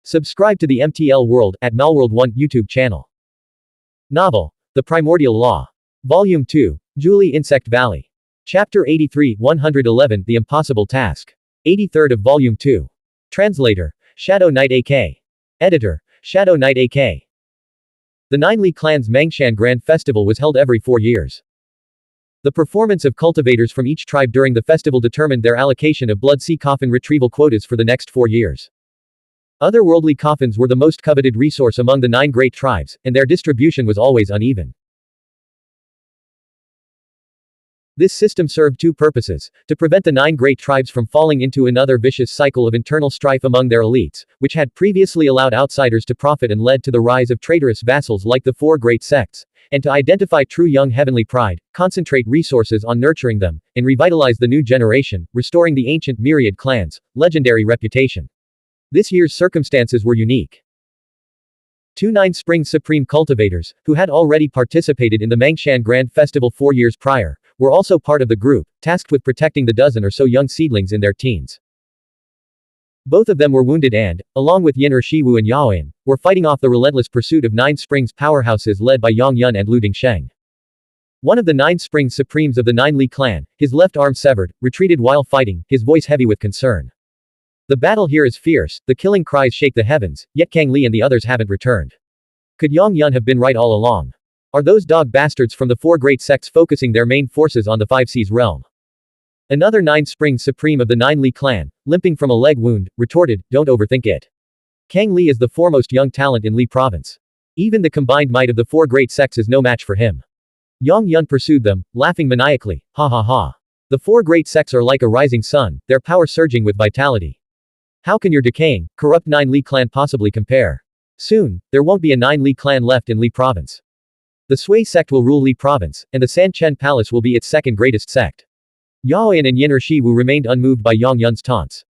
Subscribe to the MTL World at Malworld 1 YouTube channel. Novel, The Primordial Law. Volume 2, Julie Insect Valley. Chapter 83, 111, The Impossible Task. 83rd of Volume 2. Translator, Shadow Knight AK. Editor, Shadow Knight AK. The Nine Li Clan's Mangshan Grand Festival was held every 4 years. The performance of cultivators from each tribe during the festival determined their allocation of blood sea coffin retrieval quotas for the next 4 years. Otherworldly coffins were the most coveted resource among the 9 great tribes, and their distribution was always uneven. This system served 2 purposes: to prevent the 9 great tribes from falling into another vicious cycle of internal strife among their elites, which had previously allowed outsiders to profit and led to the rise of traitorous vassals like the 4 great sects, and to identify true young heavenly pride, concentrate resources on nurturing them, and revitalize the new generation, restoring the ancient myriad clans' legendary reputation. This year's circumstances were unique. 2 Nine Springs Supreme cultivators, who had already participated in the Mangshan Grand Festival 4 years prior, were also part of the group, tasked with protecting the dozen or so young seedlings in their teens. Both of them were wounded and, along with Yin Ershiwu and Yaoyan, were fighting off the relentless pursuit of 9 Springs powerhouses led by Yang Yun and Lu Dingsheng. One of the 9 Springs Supremes of the Nine Li clan, his left arm severed, retreated while fighting, his voice heavy with concern. The battle here is fierce, the killing cries shake the heavens, yet Kang Li and the others haven't returned. Could Yang Yun have been right all along? Are those dog bastards from the 4 great sects focusing their main forces on the 5 Seas realm? Another 9 Springs Supreme of the Nine Li clan, limping from a leg wound, retorted, "Don't overthink it. Kang Li is the foremost young talent in Li province. Even the combined might of the 4 great sects is no match for him." Yang Yun pursued them, laughing maniacally, "Ha ha ha. The 4 great sects are like a rising sun, their power surging with vitality. How can your decaying, corrupt 9 Li clan possibly compare? Soon, there won't be a 9 Li clan left in Li province. The Sui sect will rule Li province, and the Sanchen Palace will be its second greatest sect." Yaoyan and Yin Ershiwu remained unmoved by Yang Yun's taunts.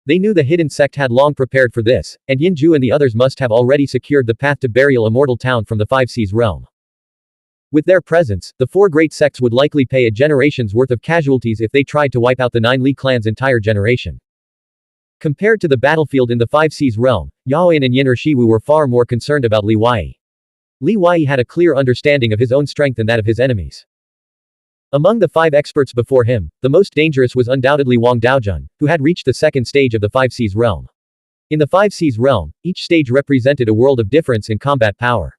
They knew the hidden sect had long prepared for this, and Yin Ju and the others must have already secured the path to burial Immortal Town from the 5 Seas realm. With their presence, the 4 great sects would likely pay a generation's worth of casualties if they tried to wipe out the 9 Li clan's entire generation. Compared to the battlefield in the 5 Seas realm, Yaoyan and Yin Ershiwu were far more concerned about Li Wei. Li Wei had a clear understanding of his own strength and that of his enemies. Among the 5 experts before him, the most dangerous was undoubtedly Wang Daojun, who had reached the 2nd stage of the 5 Seas realm. In the 5 Seas realm, each stage represented a world of difference in combat power.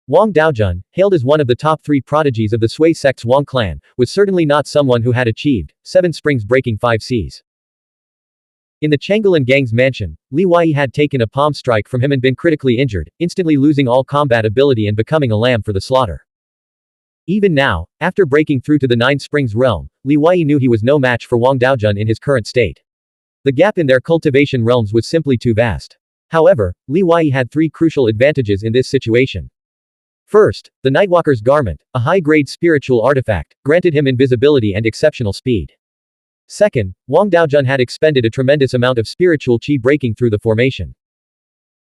Wang Daojun, hailed as one of the top 3 prodigies of the Sui sect's Wang clan, was certainly not someone who had achieved 7 springs breaking 5 seas. In the Chang'an gang's mansion, Li Wei had taken a palm strike from him and been critically injured, instantly losing all combat ability and becoming a lamb for the slaughter. Even now, after breaking through to the 9 Springs realm, Li Wei knew he was no match for Wang Daojun in his current state. The gap in their cultivation realms was simply too vast. However, Li Wei had 3 crucial advantages in this situation. First, the Nightwalker's garment, a high-grade spiritual artifact, granted him invisibility and exceptional speed. Second, Wang Daojun had expended a tremendous amount of spiritual qi breaking through the formation.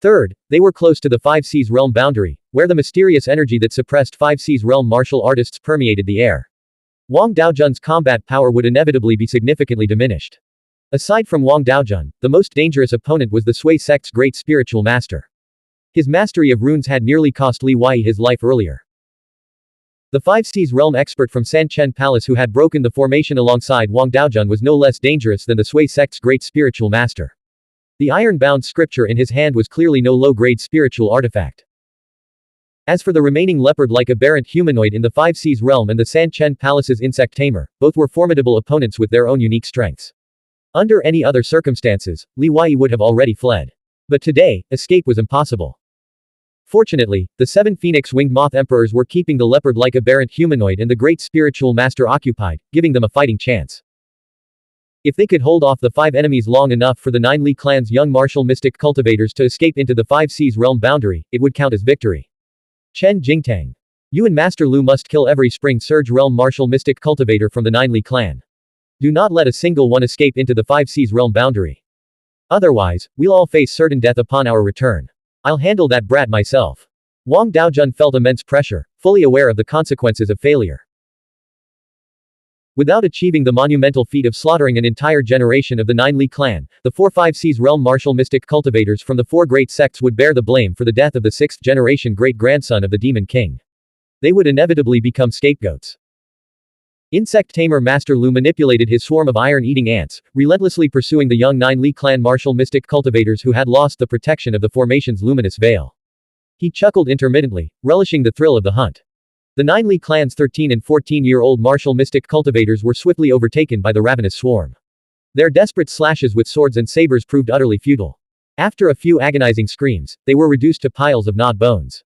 Third, they were close to the 5 Seas realm boundary, where the mysterious energy that suppressed 5 Seas realm martial artists permeated the air. Wang Daojun's combat power would inevitably be significantly diminished. Aside from Wang Daojun, the most dangerous opponent was the Sui sect's great spiritual master. His mastery of runes had nearly cost Li Wei his life earlier. The 5 Seas realm expert from Sanchen Palace who had broken the formation alongside Wang Daojun was no less dangerous than the Sui sect's great spiritual master. The iron-bound scripture in his hand was clearly no low-grade spiritual artifact. As for the remaining leopard-like aberrant humanoid in the 5 Seas realm and the Sanchen Palace's insect tamer, both were formidable opponents with their own unique strengths. Under any other circumstances, Li Wei would have already fled. But today, escape was impossible. Fortunately, the 7 phoenix-winged moth emperors were keeping the leopard-like aberrant humanoid and the great spiritual master occupied, giving them a fighting chance. If they could hold off the 5 enemies long enough for the 9 Li clan's young martial mystic cultivators to escape into the 5 Seas realm boundary, it would count as victory. Chen Jingtang. You and Master Lu must kill every Spring Surge realm martial mystic cultivator from the 9 Li clan. Do not let a single one escape into the 5 Seas realm boundary. Otherwise, we'll all face certain death upon our return. I'll handle that brat myself. Wang Daojun felt immense pressure, fully aware of the consequences of failure. Without achieving the monumental feat of slaughtering an entire generation of the Nine Li clan, the 4-5 Seas realm martial mystic cultivators from the four great sects would bear the blame for the death of the sixth-generation great-grandson of the Demon King. They would inevitably become scapegoats. Insect tamer Master Lu manipulated his swarm of iron-eating ants, relentlessly pursuing the young Nine Li clan martial mystic cultivators who had lost the protection of the formation's luminous veil. He chuckled intermittently, relishing the thrill of the hunt. The Nine Li clan's 13 and 14-year-old martial mystic cultivators were swiftly overtaken by the ravenous swarm. Their desperate slashes with swords and sabers proved utterly futile. After a few agonizing screams, they were reduced to piles of gnawed bones.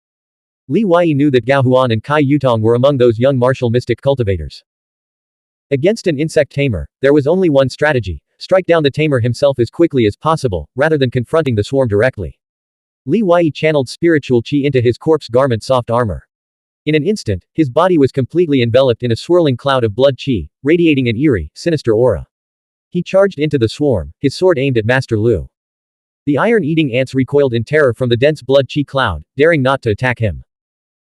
Li Wei knew that Xuanhuan and Kai Yutong were among those young martial mystic cultivators. Against an insect tamer, there was only one strategy: strike down the tamer himself as quickly as possible, rather than confronting the swarm directly. Li Wei channeled spiritual qi into his corpse garment soft armor. In an instant, his body was completely enveloped in a swirling cloud of blood qi, radiating an eerie, sinister aura. He charged into the swarm, his sword aimed at Master Lu. The iron-eating ants recoiled in terror from the dense blood qi cloud, daring not to attack him.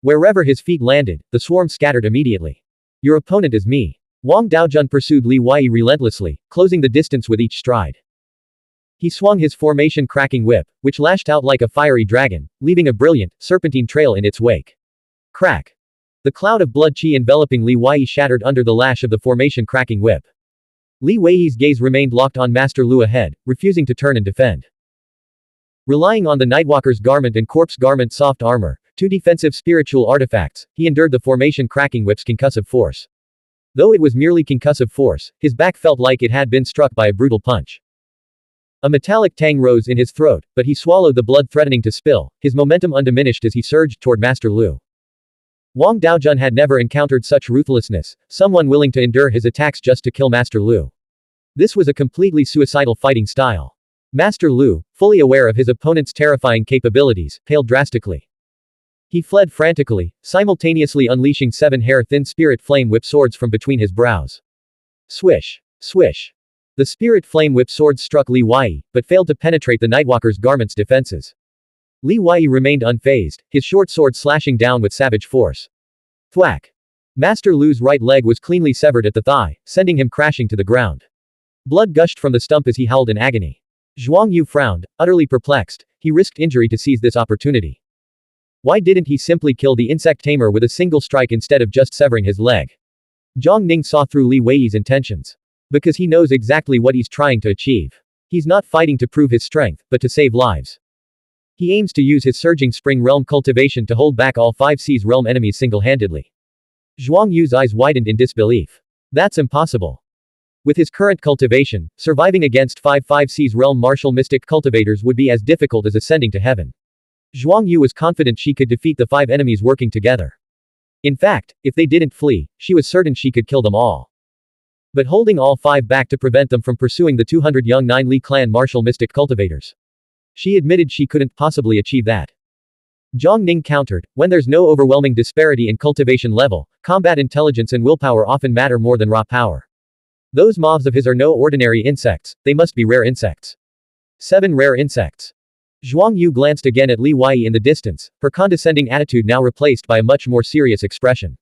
Wherever his feet landed, the swarm scattered immediately. Your opponent is me. Wang Daojun pursued Li Wei relentlessly, closing the distance with each stride. He swung his formation-cracking whip, which lashed out like a fiery dragon, leaving a brilliant, serpentine trail in its wake. Crack! The cloud of blood qi enveloping Li Wei shattered under the lash of the formation-cracking whip. Li Wei's gaze remained locked on Master Lu ahead, refusing to turn and defend. Relying on the Nightwalker's garment and corpse garment soft armor, two defensive spiritual artifacts, he endured the formation-cracking whip's concussive force. Though it was merely concussive force, his back felt like it had been struck by a brutal punch. A metallic tang rose in his throat, but he swallowed the blood threatening to spill, his momentum undiminished as he surged toward Master Lu. Wang Daojun had never encountered such ruthlessness, someone willing to endure his attacks just to kill Master Lu. This was a completely suicidal fighting style. Master Lu, fully aware of his opponent's terrifying capabilities, paled drastically. He fled frantically, simultaneously unleashing 7 hair-thin spirit flame whip swords from between his brows. Swish! Swish! The spirit flame whip swords struck Li Wei, but failed to penetrate the Nightwalker's garment's defenses. Li Wei remained unfazed, his short sword slashing down with savage force. Thwack! Master Lu's right leg was cleanly severed at the thigh, sending him crashing to the ground. Blood gushed from the stump as he howled in agony. Zhuang Yu frowned, utterly perplexed. He risked injury to seize this opportunity. Why didn't he simply kill the insect tamer with a single strike instead of just severing his leg? Zhang Ning saw through Li Wei's intentions. Because he knows exactly what he's trying to achieve. He's not fighting to prove his strength, but to save lives. He aims to use his surging spring realm cultivation to hold back all 5 Seas realm enemies single-handedly. Zhuang Yu's eyes widened in disbelief. That's impossible. With his current cultivation, surviving against 5 Seas realm martial mystic cultivators would be as difficult as ascending to heaven. Zhuang Yu was confident she could defeat the 5 enemies working together. In fact, if they didn't flee, she was certain she could kill them all. But holding all 5 back to prevent them from pursuing the 200 young Nine Li clan martial mystic cultivators. She admitted she couldn't possibly achieve that. Zhang Ning countered, when there's no overwhelming disparity in cultivation level, combat intelligence and willpower often matter more than raw power. Those mobs of his are no ordinary insects, they must be rare insects. 7 rare insects. Zhuang Yu glanced again at Li Wei in the distance, her condescending attitude now replaced by a much more serious expression.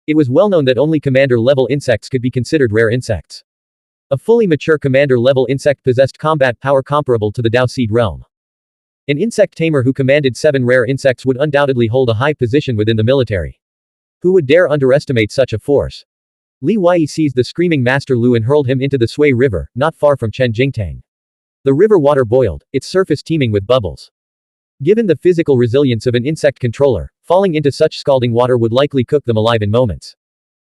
It was well known that only commander-level insects could be considered rare insects. A fully mature commander-level insect possessed combat power comparable to the Dao Seed realm. An insect tamer who commanded 7 rare insects would undoubtedly hold a high position within the military. Who would dare underestimate such a force? Li Wei seized the screaming Master Lu and hurled him into the Sui River, not far from Chenjingtang. The river water boiled, its surface teeming with bubbles. Given the physical resilience of an insect controller, falling into such scalding water would likely cook them alive in moments.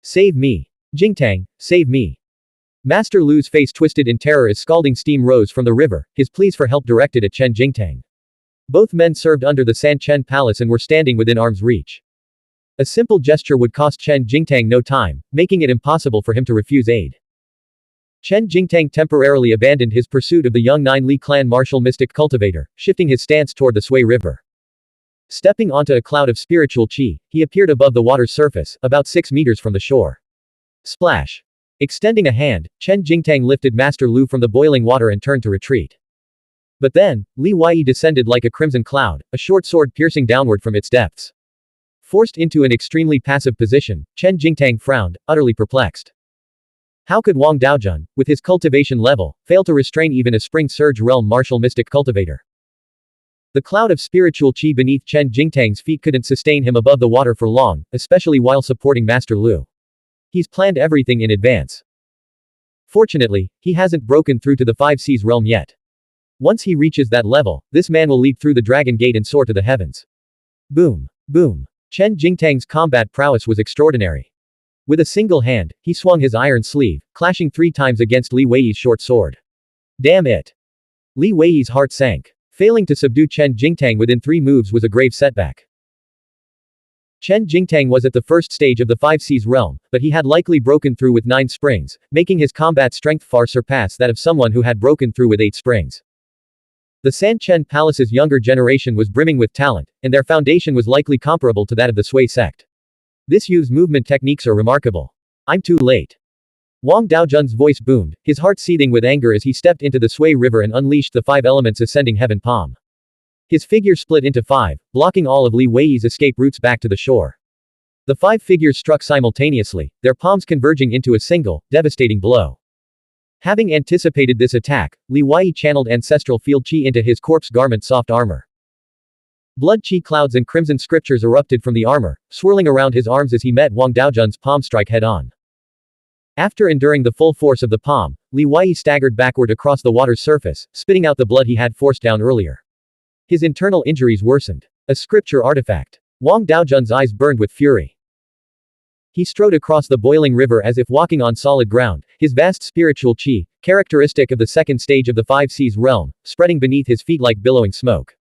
Save me. Jingtang, save me. Master Lu's face twisted in terror as scalding steam rose from the river, his pleas for help directed at Chen Jingtang. Both men served under the San Chen Palace and were standing within arm's reach. A simple gesture would cost Chen Jingtang no time, making it impossible for him to refuse aid. Chen Jingtang temporarily abandoned his pursuit of the young Nine Li clan martial mystic cultivator, shifting his stance toward the Sui River. Stepping onto a cloud of spiritual qi, he appeared above the water's surface, about 6 meters from the shore. Splash! Extending a hand, Chen Jingtang lifted Master Lu from the boiling water and turned to retreat. But then, Li Wei descended like a crimson cloud, a short sword piercing downward from its depths. Forced into an extremely passive position, Chen Jingtang frowned, utterly perplexed. How could Wang Daojun, with his cultivation level, fail to restrain even a Spring Surge Realm martial mystic cultivator? The cloud of spiritual qi beneath Chen Jingtang's feet couldn't sustain him above the water for long, especially while supporting Master Lu. He's planned everything in advance. Fortunately, he hasn't broken through to the Five Seas realm yet. Once he reaches that level, this man will leap through the dragon gate and soar to the heavens. Boom. Boom. Chen Jingtang's combat prowess was extraordinary. With a single hand, he swung his iron sleeve, clashing 3 times against Li Wei's short sword. Damn it! Li Wei's heart sank. Failing to subdue Chen Jingtang within 3 moves was a grave setback. Chen Jingtang was at the first stage of the Five Seas realm, but he had likely broken through with 9 springs, making his combat strength far surpass that of someone who had broken through with 8 springs. The Sanchen Palace's younger generation was brimming with talent, and their foundation was likely comparable to that of the Sui sect. This youth's movement techniques are remarkable. I'm too late. Wang Daojun's voice boomed, his heart seething with anger as he stepped into the Sui River and unleashed the 5 elements ascending heaven palm. His figure split into 5, blocking all of Li Wei's escape routes back to the shore. The 5 figures struck simultaneously, their palms converging into a single, devastating blow. Having anticipated this attack, Li Wei channeled ancestral field qi into his corpse garment soft armor. Blood qi clouds and crimson scriptures erupted from the armor, swirling around his arms as he met Wang Daojun's palm strike head-on. After enduring the full force of the palm, Li Wei staggered backward across the water's surface, spitting out the blood he had forced down earlier. His internal injuries worsened. A scripture artifact. Wang Daojun's eyes burned with fury. He strode across the boiling river as if walking on solid ground, his vast spiritual qi, characteristic of the second stage of the Five Seas realm, spreading beneath his feet like billowing smoke.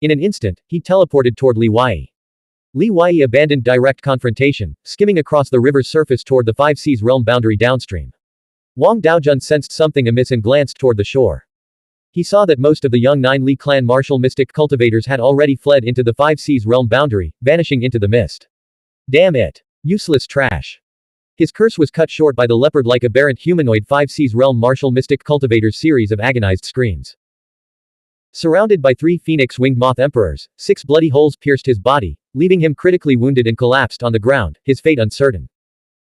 In an instant, he teleported toward Li Wei. Li Wei abandoned direct confrontation, skimming across the river's surface toward the Five Seas realm boundary downstream. Wang Daojun sensed something amiss and glanced toward the shore. He saw that most of the young Nine Li clan martial mystic cultivators had already fled into the Five Seas realm boundary, vanishing into the mist. Damn it! Useless trash. His curse was cut short by the leopard-like aberrant humanoid Five Seas realm martial mystic cultivators' series of agonized screams. Surrounded by 3 phoenix-winged moth emperors, 6 bloody holes pierced his body, leaving him critically wounded and collapsed on the ground, his fate uncertain.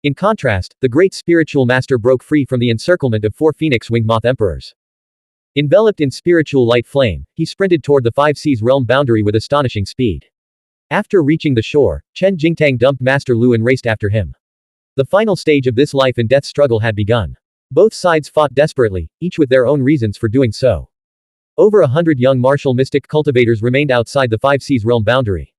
In contrast, the great spiritual master broke free from the encirclement of 4 phoenix-winged moth emperors. Enveloped in spiritual light flame, he sprinted toward the Five Seas realm boundary with astonishing speed. After reaching the shore, Chen Jingtang dumped Master Lu and raced after him. The final stage of this life and death struggle had begun. Both sides fought desperately, each with their own reasons for doing so. Over 100 young martial mystic cultivators remained outside the Five Seas realm boundary.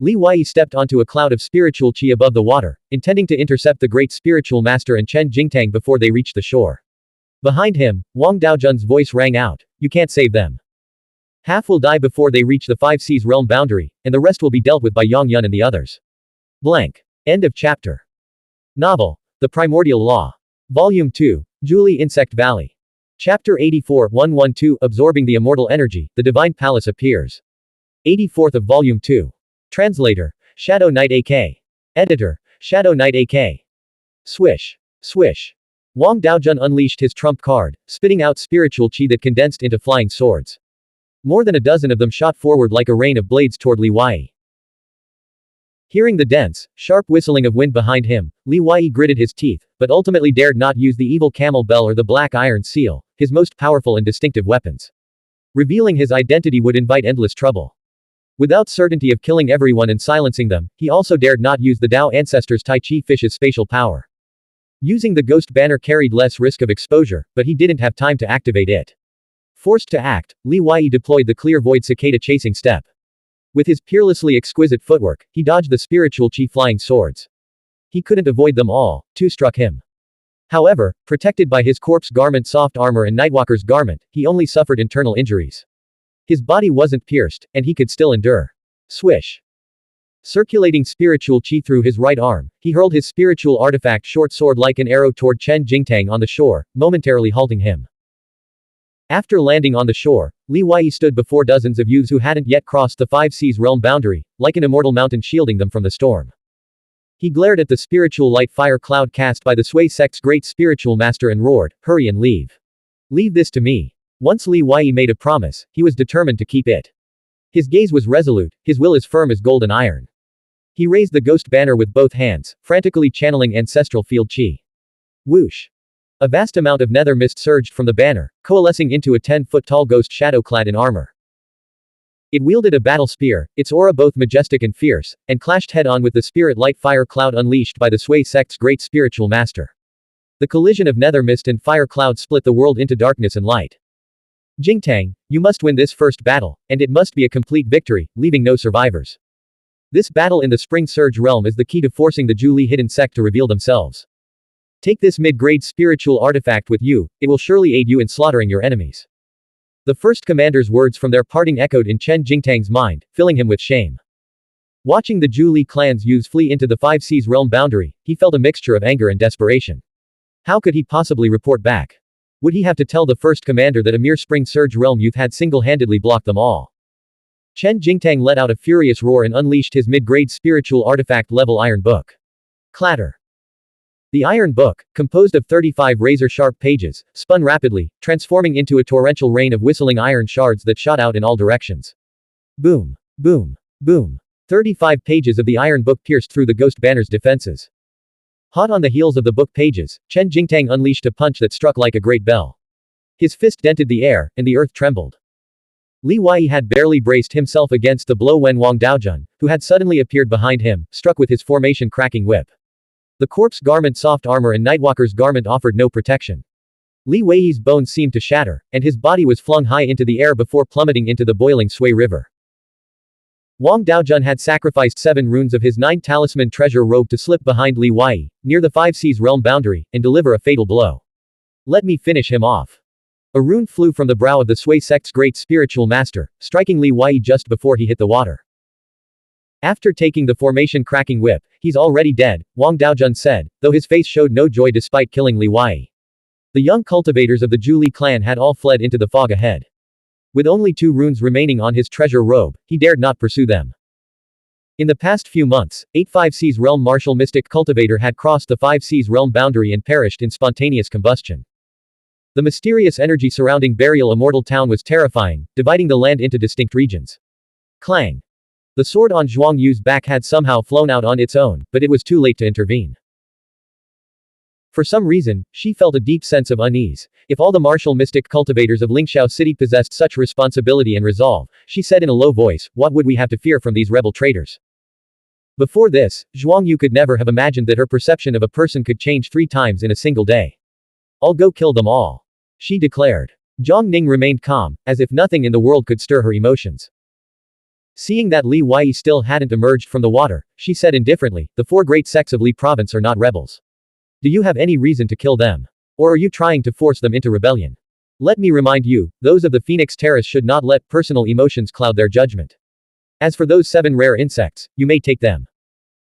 Li Wei stepped onto a cloud of spiritual qi above the water, intending to intercept the great spiritual master and Chen Jingtang before they reached the shore. Behind him, Wang Daojun's voice rang out, "You can't save them. Half will die before they reach the Five Seas realm boundary, and the rest will be dealt with by Yang Yun and the others." Blank. End of chapter. Novel. The Primordial Law. Volume 2. Julie Insect Valley. Chapter 84 112 Absorbing the Immortal Energy, the Divine Palace appears. 84th of Volume 2. Translator. Shadow Knight AK. Editor. Shadow Knight AK. Swish. Swish. Wang Daojun unleashed his trump card, spitting out spiritual qi that condensed into flying swords. More than a dozen of them shot forward like a rain of blades toward Li Wei. Hearing the dense, sharp whistling of wind behind him, Li Wei gritted his teeth, but ultimately dared not use the evil camel bell or the black iron seal, his most powerful and distinctive weapons. Revealing his identity would invite endless trouble. Without certainty of killing everyone and silencing them, he also dared not use the Dao Ancestors Tai Chi Fish's spatial power. Using the ghost banner carried less risk of exposure, but he didn't have time to activate it. Forced to act, Li Wei deployed the clear void cicada chasing step. With his peerlessly exquisite footwork, he dodged the spiritual qi flying swords. He couldn't avoid them all, 2 struck him. However, protected by his corpse garment soft armor and Nightwalker's garment, he only suffered internal injuries. His body wasn't pierced, and he could still endure. Swish. Circulating spiritual qi through his right arm, he hurled his spiritual artifact short sword like an arrow toward Chen Jingtang on the shore, momentarily halting him. After landing on the shore, Li Wei stood before dozens of youths who hadn't yet crossed the Five Seas realm boundary, like an immortal mountain shielding them from the storm. He glared at the spiritual light fire cloud cast by the Sui sect's great spiritual master and roared, "Hurry and leave. Leave this to me." Once Li Wei made a promise, he was determined to keep it. His gaze was resolute, his will as firm as golden iron. He raised the ghost banner with both hands, frantically channeling ancestral field qi. Whoosh! A vast amount of nether mist surged from the banner, coalescing into a 10-foot-tall ghost shadow clad in armor. It wielded a battle spear, its aura both majestic and fierce, and clashed head-on with the spirit light fire cloud unleashed by the Sui sect's great spiritual master. The collision of nether mist and fire cloud split the world into darkness and light. Jingtang, you must win this first battle, and it must be a complete victory, leaving no survivors. This battle in the Spring Surge realm is the key to forcing the Zhu hidden sect to reveal themselves. Take this mid-grade spiritual artifact with you, it will surely aid you in slaughtering your enemies. The first commander's words from their parting echoed in Chen Jingtang's mind, filling him with shame. Watching the Zhu clan's youths flee into the Five Seas realm boundary, he felt a mixture of anger and desperation. How could he possibly report back? Would he have to tell the first commander that a mere Spring Surge realm youth had single-handedly blocked them all? Chen Jingtang let out a furious roar and unleashed his mid-grade spiritual artifact-level iron book. Clatter. The iron book, composed of 35 razor-sharp pages, spun rapidly, transforming into a torrential rain of whistling iron shards that shot out in all directions. Boom. Boom. Boom. 35 pages of the iron book pierced through the ghost banner's defenses. Hot on the heels of the book pages, Chen Jingtang unleashed a punch that struck like a great bell. His fist dented the air, and the earth trembled. Li Wei had barely braced himself against the blow when Wang Daojun, who had suddenly appeared behind him, struck with his formation-cracking whip. The corpse garment soft armor and Nightwalker's garment offered no protection. Li Wei's bones seemed to shatter, and his body was flung high into the air before plummeting into the boiling Sui River. Wang Daojun had sacrificed 7 runes of his 9 talisman treasure robe to slip behind Li Wei, near the Five Seas realm boundary, and deliver a fatal blow. Let me finish him off. A rune flew from the brow of the Sui sect's great spiritual master, striking Li Wei just before he hit the water. After taking the formation-cracking whip, he's already dead, Wang Daojun said, though his face showed no joy despite killing Li Wei. The young cultivators of the Zhu clan had all fled into the fog ahead. With only 2 runes remaining on his treasure robe, he dared not pursue them. In the past few months, 8 Five Seas realm martial mystic cultivator had crossed the Five Seas realm boundary and perished in spontaneous combustion. The mysterious energy surrounding Burial Immortal Town was terrifying, dividing the land into distinct regions. Clang. The sword on Zhuang Yu's back had somehow flown out on its own, but it was too late to intervene. For some reason, she felt a deep sense of unease. If all the martial mystic cultivators of Lingxiao City possessed such responsibility and resolve, she said in a low voice, what would we have to fear from these rebel traitors? Before this, Zhuang Yu could never have imagined that her perception of a person could change 3 times in a single day. I'll go kill them all, she declared. Zhang Ning remained calm, as if nothing in the world could stir her emotions. Seeing that Li Wei still hadn't emerged from the water, she said indifferently, the 4 great sects of Li province are not rebels. Do you have any reason to kill them? Or are you trying to force them into rebellion? Let me remind you, those of the Phoenix Terrace should not let personal emotions cloud their judgment. As for those 7 rare insects, you may take them.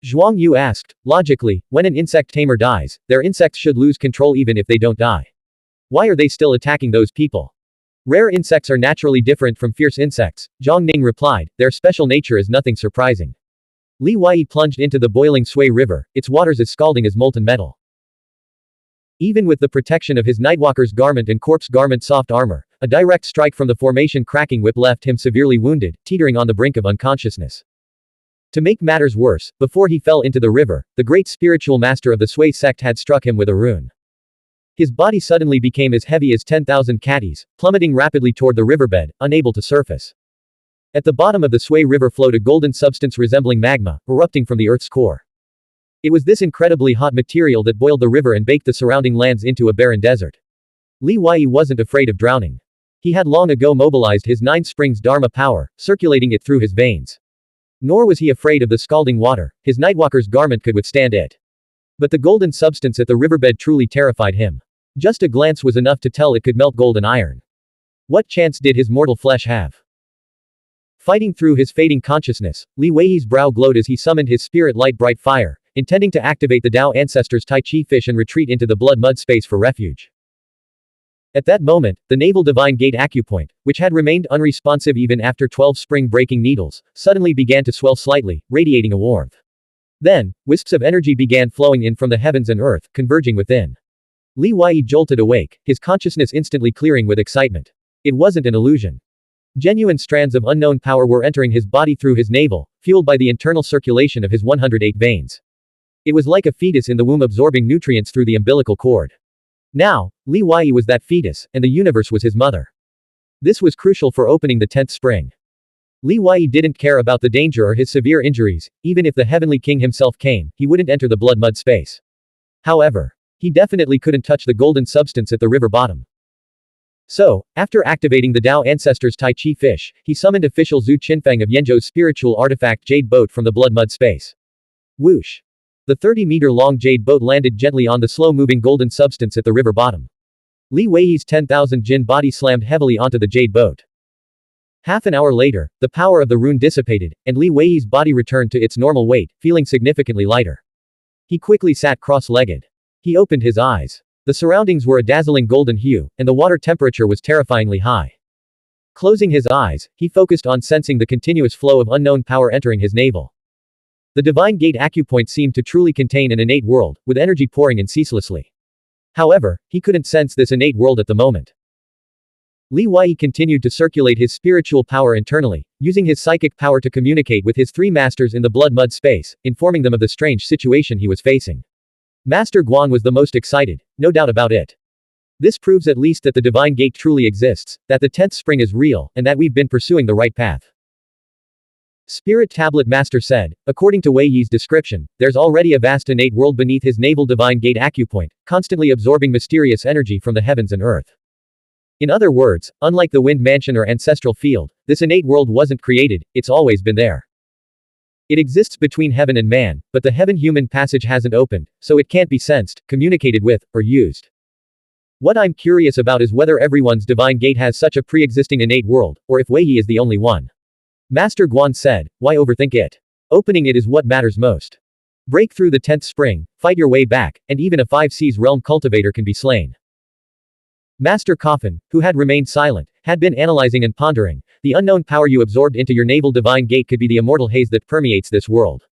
Zhuang Yu asked, logically, when an insect tamer dies, their insects should lose control even if they don't die. Why are they still attacking those people? Rare insects are naturally different from fierce insects, Zhang Ning replied, their special nature is nothing surprising. Li Wei plunged into the boiling Sui River, its waters as scalding as molten metal. Even with the protection of his Nightwalker's garment and corpse garment soft armor, a direct strike from the formation cracking whip left him severely wounded, teetering on the brink of unconsciousness. To make matters worse, before he fell into the river, the great spiritual master of the Sui sect had struck him with a rune. His body suddenly became as heavy as 10,000 catties, plummeting rapidly toward the riverbed, unable to surface. At the bottom of the Sui River flowed a golden substance resembling magma, erupting from the Earth's core. It was this incredibly hot material that boiled the river and baked the surrounding lands into a barren desert. Li Wei wasn't afraid of drowning. He had long ago mobilized his 9 springs Dharma power, circulating it through his veins. Nor was he afraid of the scalding water, his Nightwalker's garment could withstand it. But the golden substance at the riverbed truly terrified him. Just a glance was enough to tell it could melt gold and iron. What chance did his mortal flesh have? Fighting through his fading consciousness, Li Wei's brow glowed as he summoned his spirit light bright fire, intending to activate the Tao ancestors' Tai Chi fish and retreat into the blood mud space for refuge. At that moment, the naval divine gate acupoint, which had remained unresponsive even after 12 spring breaking needles, suddenly began to swell slightly, radiating a warmth. Then, wisps of energy began flowing in from the heavens and earth, converging within. Li Wei jolted awake, his consciousness instantly clearing with excitement. It wasn't an illusion. Genuine strands of unknown power were entering his body through his navel, fueled by the internal circulation of his 108 veins. It was like a fetus in the womb absorbing nutrients through the umbilical cord. Now, Li Wei was that fetus, and the universe was his mother. This was crucial for opening the 10th spring. Li Wei didn't care about the danger or his severe injuries. Even if the Heavenly King himself came, he wouldn't enter the blood mud space. However, he definitely couldn't touch the golden substance at the river bottom. So, after activating the Dao Ancestors Tai Chi fish, he summoned official Zhu Qinfeng of Yanzhou's spiritual artifact jade boat from the blood mud space. Whoosh! The 30-meter-long jade boat landed gently on the slow-moving golden substance at the river bottom. Li Wei's 10,000 Jin body slammed heavily onto the jade boat. Half an hour later, the power of the rune dissipated, and Li Wei's body returned to its normal weight, feeling significantly lighter. He quickly sat cross-legged. He opened his eyes. The surroundings were a dazzling golden hue, and the water temperature was terrifyingly high. Closing his eyes, he focused on sensing the continuous flow of unknown power entering his navel. The divine gate acupoint seemed to truly contain an innate world, with energy pouring in ceaselessly. However, he couldn't sense this innate world at the moment. Li Wei continued to circulate his spiritual power internally, using his psychic power to communicate with his three masters in the blood mud space, informing them of the strange situation he was facing. Master Guan was the most excited, no doubt about it. This proves at least that the divine gate truly exists, that the 10th spring is real, and that we've been pursuing the right path. Spirit Tablet Master said, according to Wei Yi's description, there's already a vast innate world beneath his navel divine gate acupoint, constantly absorbing mysterious energy from the heavens and earth. In other words, unlike the wind mansion or ancestral field, this innate world wasn't created, it's always been there. It exists between heaven and man, but the heaven-human passage hasn't opened, so it can't be sensed, communicated with, or used. What I'm curious about is whether everyone's divine gate has such a pre-existing innate world, or if Wei Yi is the only one. Master Guan said, why overthink it? Opening it is what matters most. Break through the 10th spring, fight your way back, and even a 5 seas realm cultivator can be slain. Master Coffin, who had remained silent, had been analyzing and pondering. The unknown power you absorbed into your navel divine gate could be the immortal haze that permeates this world.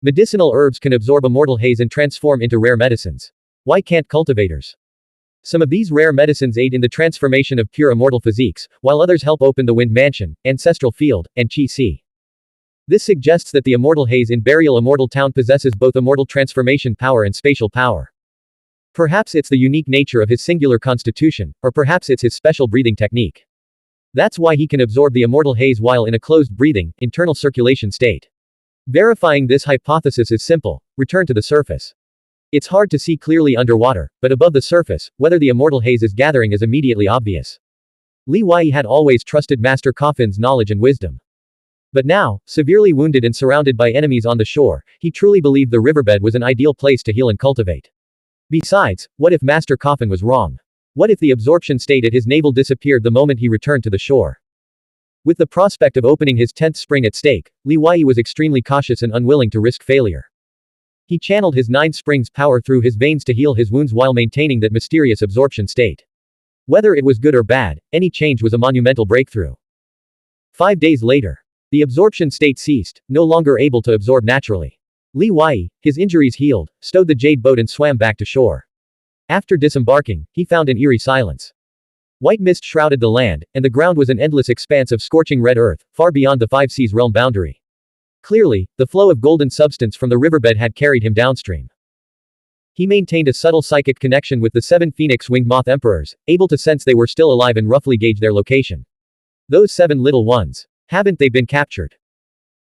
Medicinal herbs can absorb immortal haze and transform into rare medicines. Why can't cultivators? Some of these rare medicines aid in the transformation of pure immortal physiques, while others help open the wind mansion, ancestral field, and Qi Si. This suggests that the immortal haze in Burial Immortal Town possesses both immortal transformation power and spatial power. Perhaps it's the unique nature of his singular constitution, or perhaps it's his special breathing technique. That's why he can absorb the immortal haze while in a closed breathing, internal circulation state. Verifying this hypothesis is simple: return to the surface. It's hard to see clearly underwater, but above the surface, whether the immortal haze is gathering is immediately obvious. Li Wei had always trusted Master Coffin's knowledge and wisdom. But now, severely wounded and surrounded by enemies on the shore, he truly believed the riverbed was an ideal place to heal and cultivate. Besides, what if Master Coffin was wrong? What if the absorption state at his navel disappeared the moment he returned to the shore? With the prospect of opening his 10th spring at stake, Li Wei was extremely cautious and unwilling to risk failure. He channeled his 9 springs power through his veins to heal his wounds while maintaining that mysterious absorption state. Whether it was good or bad, any change was a monumental breakthrough. 5 days later, the absorption state ceased, no longer able to absorb naturally. Li Wei, his injuries healed, stowed the jade boat and swam back to shore. After disembarking, he found an eerie silence. White mist shrouded the land, and the ground was an endless expanse of scorching red earth, far beyond the 5 seas realm boundary. Clearly, the flow of golden substance from the riverbed had carried him downstream. He maintained a subtle psychic connection with the 7 phoenix-winged moth emperors, able to sense they were still alive and roughly gauge their location. Those 7 little ones. Haven't they been captured?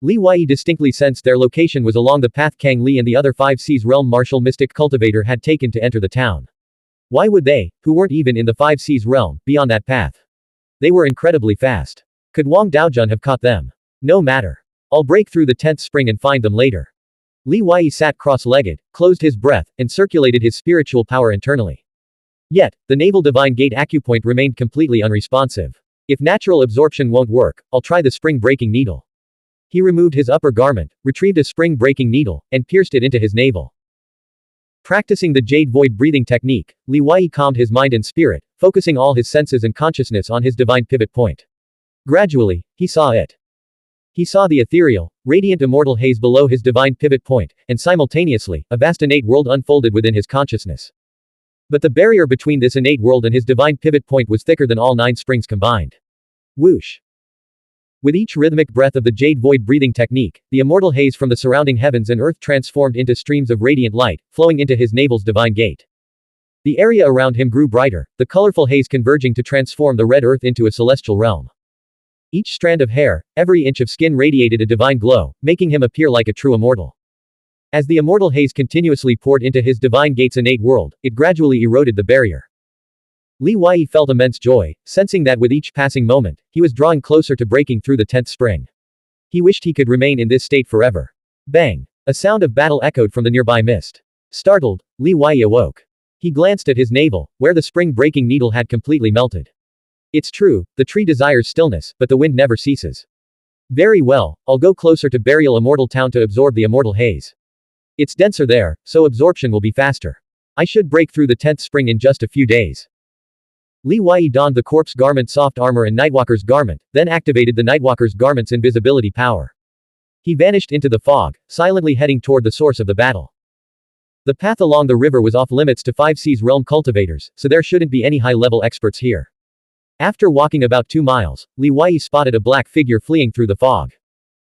Li Wei distinctly sensed their location was along the path Kang Li and the other 5 seas realm martial mystic cultivator had taken to enter the town. Why would they, who weren't even in the 5 seas realm, be on that path? They were incredibly fast. Could Wang Daojun have caught them? No matter. I'll break through the 10th spring and find them later. Li Wei sat cross-legged, closed his breath, and circulated his spiritual power internally. Yet, the navel divine gate acupoint remained completely unresponsive. If natural absorption won't work, I'll try the spring-breaking needle. He removed his upper garment, retrieved a spring-breaking needle, and pierced it into his navel. Practicing the jade void breathing technique, Li Wei calmed his mind and spirit, focusing all his senses and consciousness on his divine pivot point. Gradually, he saw it. He saw the ethereal, radiant immortal haze below his divine pivot point, and simultaneously, a vast innate world unfolded within his consciousness. But the barrier between this innate world and his divine pivot point was thicker than all 9 springs combined. Whoosh! With each rhythmic breath of the jade void breathing technique, the immortal haze from the surrounding heavens and earth transformed into streams of radiant light, flowing into his navel's divine gate. The area around him grew brighter, the colorful haze converging to transform the red earth into a celestial realm. Each strand of hair, every inch of skin radiated a divine glow, making him appear like a true immortal. As the immortal haze continuously poured into his divine gate's innate world, it gradually eroded the barrier. Li Wei felt immense joy, sensing that with each passing moment, he was drawing closer to breaking through the 10th spring. He wished he could remain in this state forever. Bang! A sound of battle echoed from the nearby mist. Startled, Li Wei awoke. He glanced at his navel, where the spring-breaking needle had completely melted. It's true, the tree desires stillness, but the wind never ceases. Very well, I'll go closer to Burial Immortal Town to absorb the immortal haze. It's denser there, so absorption will be faster. I should break through the 10th spring in just a few days. Li Wei donned the corpse garment soft armor and Nightwalker's garment, then activated the Nightwalker's garment's invisibility power. He vanished into the fog, silently heading toward the source of the battle. The path along the river was off limits to 5 Seas realm cultivators, so there shouldn't be any high-level experts here. After walking about 2 miles, Li Wei spotted a black figure fleeing through the fog.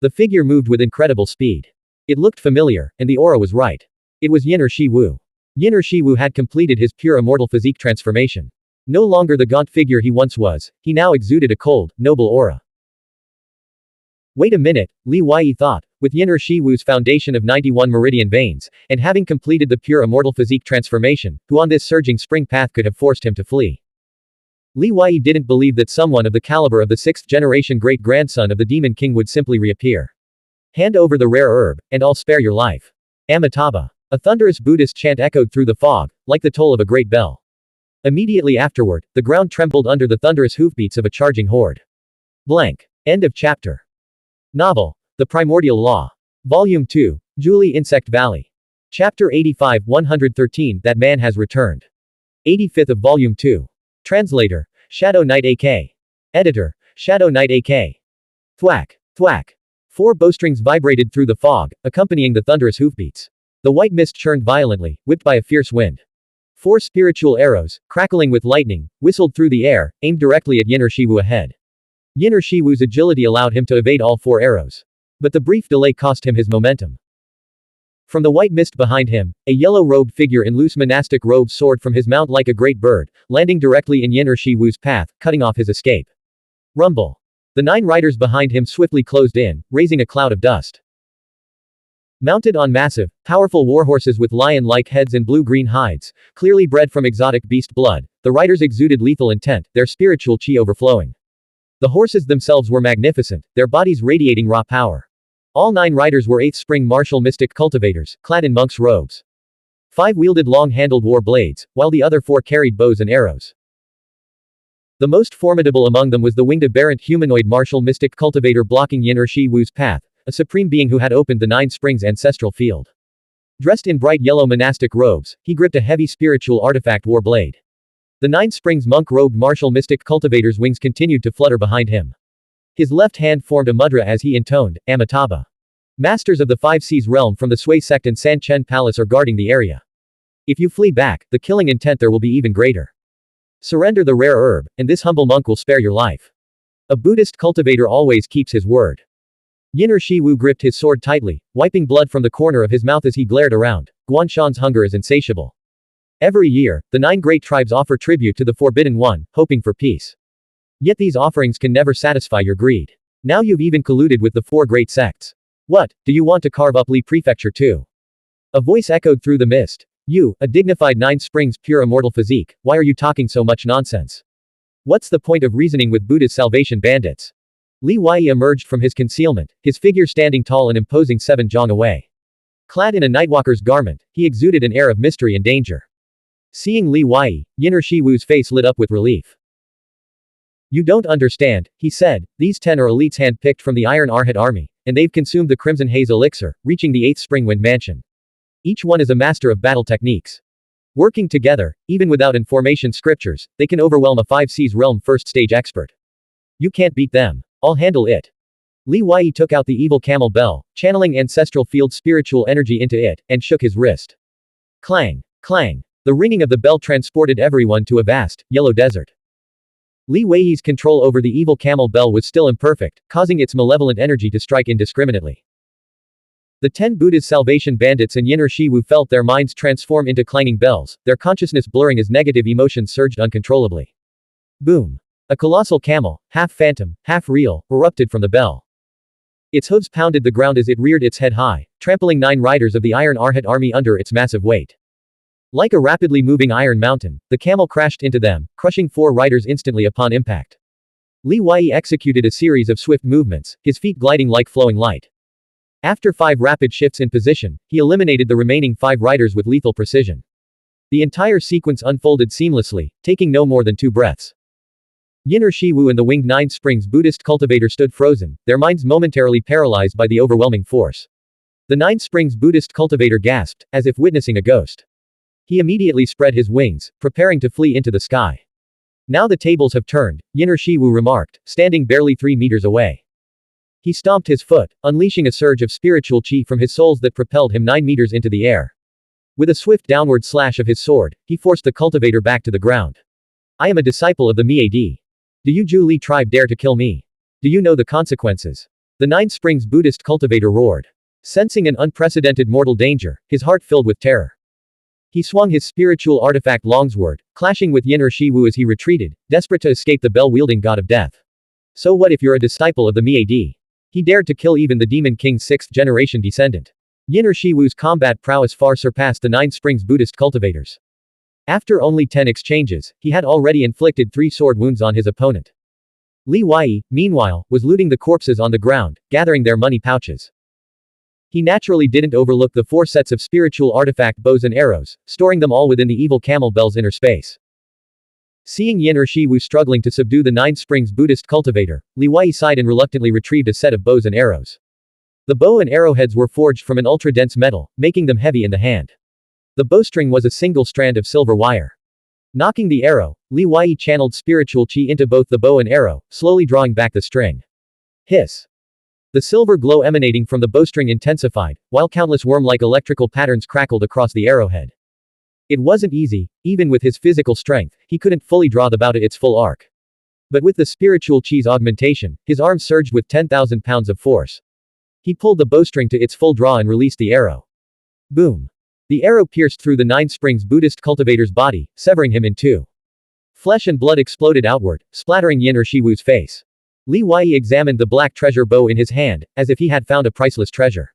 The figure moved with incredible speed. It looked familiar, and the aura was right. It was Yin Shi Wu. Yin Shi Wu had completed his pure immortal physique transformation. No longer the gaunt figure he once was, he now exuded a cold, noble aura. Wait a minute, Li Wei thought, with Yin Shi Wu's foundation of 91 meridian veins, and having completed the pure immortal physique transformation, who on this surging spring path could have forced him to flee? Li Wei didn't believe that someone of the caliber of the 6th generation great-grandson of the Demon King would simply reappear. Hand over the rare herb, and I'll spare your life. Amitabha. A thunderous Buddhist chant echoed through the fog, like the toll of a great bell. Immediately afterward, the ground trembled under the thunderous hoofbeats of a charging horde. Blank. End of chapter. Novel. The Primordial Law. Volume 2. Julie Insect Valley. Chapter 85 113 That Man Has Returned. 85th of Volume 2. Translator. Shadow Knight AK. Editor. Shadow Knight AK. Thwack. Thwack. 4 bowstrings vibrated through the fog, accompanying the thunderous hoofbeats. The white mist churned violently, whipped by a fierce wind. 4 spiritual arrows, crackling with lightning, whistled through the air, aimed directly at Yin Shi Wu ahead. Yin Shi Wu's agility allowed him to evade all 4 arrows. But the brief delay cost him his momentum. From the white mist behind him, a yellow-robed figure in loose monastic robes soared from his mount like a great bird, landing directly in Yin Shi Wu's path, cutting off his escape. Rumble. The 9 riders behind him swiftly closed in, raising a cloud of dust. Mounted on massive, powerful warhorses with lion-like heads and blue-green hides, clearly bred from exotic beast blood, the riders exuded lethal intent, their spiritual chi overflowing. The horses themselves were magnificent, their bodies radiating raw power. All 9 riders were 8th spring martial mystic cultivators, clad in monks' robes. 5 wielded long-handled war blades, while the other 4 carried bows and arrows. The most formidable among them was the winged aberrant humanoid martial mystic cultivator blocking Yin Shi Wu's path, a supreme being who had opened the 9 springs ancestral field. Dressed in bright yellow monastic robes, he gripped a heavy spiritual artifact war blade. The 9 springs monk-robed martial mystic cultivator's wings continued to flutter behind him. His left hand formed a mudra as he intoned, Amitabha. Masters of the 5 Seas realm from the Sui sect and San Chen Palace are guarding the area. If you flee back, the killing intent there will be even greater. Surrender the rare herb, and this humble monk will spare your life. A Buddhist cultivator always keeps his word. Yin Shi Wu gripped his sword tightly, wiping blood from the corner of his mouth as he glared around. Guanshan's hunger is insatiable. Every year, the 9 great tribes offer tribute to the Forbidden One, hoping for peace. Yet these offerings can never satisfy your greed. Now you've even colluded with the 4 great sects. What, do you want to carve up Li Prefecture too? A voice echoed through the mist. You, a dignified 9 springs pure immortal physique, why are you talking so much nonsense? What's the point of reasoning with Buddha's salvation bandits? Li Wei emerged from his concealment, his figure standing tall and imposing 7 jong away. Clad in a nightwalker's garment, he exuded an air of mystery and danger. Seeing Li Wei, Yin Shi Wu's face lit up with relief. You don't understand, he said, these 10 are elites hand-picked from the Iron Arhat army, and they've consumed the Crimson Haze elixir, reaching the 8th Spring Wind Mansion. Each one is a master of battle techniques. Working together, even without information scriptures, they can overwhelm a 5 Seas realm first stage expert. You can't beat them. I'll handle it. Li Wei took out the evil camel bell, channeling ancestral field spiritual energy into it, and shook his wrist. Clang! Clang! The ringing of the bell transported everyone to a vast, yellow desert. Li Weiyi's control over the evil camel bell was still imperfect, causing its malevolent energy to strike indiscriminately. The 10 Buddha's Salvation Bandits and Yin'er Shiwu felt their minds transform into clanging bells, their consciousness blurring as negative emotions surged uncontrollably. Boom. A colossal camel, half phantom, half real, erupted from the bell. Its hooves pounded the ground as it reared its head high, trampling 9 riders of the Iron Arhat army under its massive weight. Like a rapidly moving iron mountain, the camel crashed into them, crushing 4 riders instantly upon impact. Li Weiyi executed a series of swift movements, his feet gliding like flowing light. After 5 rapid shifts in position, he eliminated the remaining 5 riders with lethal precision. The entire sequence unfolded seamlessly, taking no more than 2 breaths. Yin'er Shiwu and the winged 9 Springs Buddhist cultivator stood frozen, their minds momentarily paralyzed by the overwhelming force. The 9 Springs Buddhist cultivator gasped, as if witnessing a ghost. He immediately spread his wings, preparing to flee into the sky. Now the tables have turned, Yin'er Shiwu remarked, standing barely 3 meters away. He stomped his foot, unleashing a surge of spiritual qi from his soles that propelled him 9 meters into the air. With a swift downward slash of his sword, he forced the cultivator back to the ground. I am a disciple of the Miad. Do you Zhu Li tribe dare to kill me? Do you know the consequences? The 9 Springs Buddhist cultivator roared. Sensing an unprecedented mortal danger, his heart filled with terror. He swung his spiritual artifact longsword, clashing with Yin'er Shiwu as he retreated, desperate to escape the bell-wielding god of death. So what if you're a disciple of the Miad? He dared to kill even the Demon King's 6th-generation descendant. Yin'er Shiwu's combat prowess far surpassed the 9 Springs Buddhist cultivators. After only 10 exchanges, he had already inflicted 3 sword wounds on his opponent. Li Weiyi, meanwhile, was looting the corpses on the ground, gathering their money pouches. He naturally didn't overlook the 4 sets of spiritual artifact bows and arrows, storing them all within the evil camel bell's inner space. Seeing Yin'er Shiwu struggling to subdue the 9 Springs Buddhist cultivator, Li Weiyi sighed and reluctantly retrieved a set of bows and arrows. The bow and arrowheads were forged from an ultra-dense metal, making them heavy in the hand. The bowstring was a single strand of silver wire. Knocking the arrow, Li Weiyi channeled spiritual qi into both the bow and arrow, slowly drawing back the string. Hiss. The silver glow emanating from the bowstring intensified, while countless worm-like electrical patterns crackled across the arrowhead. It wasn't easy, even with his physical strength, he couldn't fully draw the bow to its full arc. But with the spiritual qi's augmentation, his arms surged with 10,000 pounds of force. He pulled the bowstring to its full draw and released the arrow. Boom. The arrow pierced through the 9 Springs Buddhist cultivator's body, severing him in 2. Flesh and blood exploded outward, splattering Yin'er Shiwu's face. Li Weiyi examined the black treasure bow in his hand, as if he had found a priceless treasure.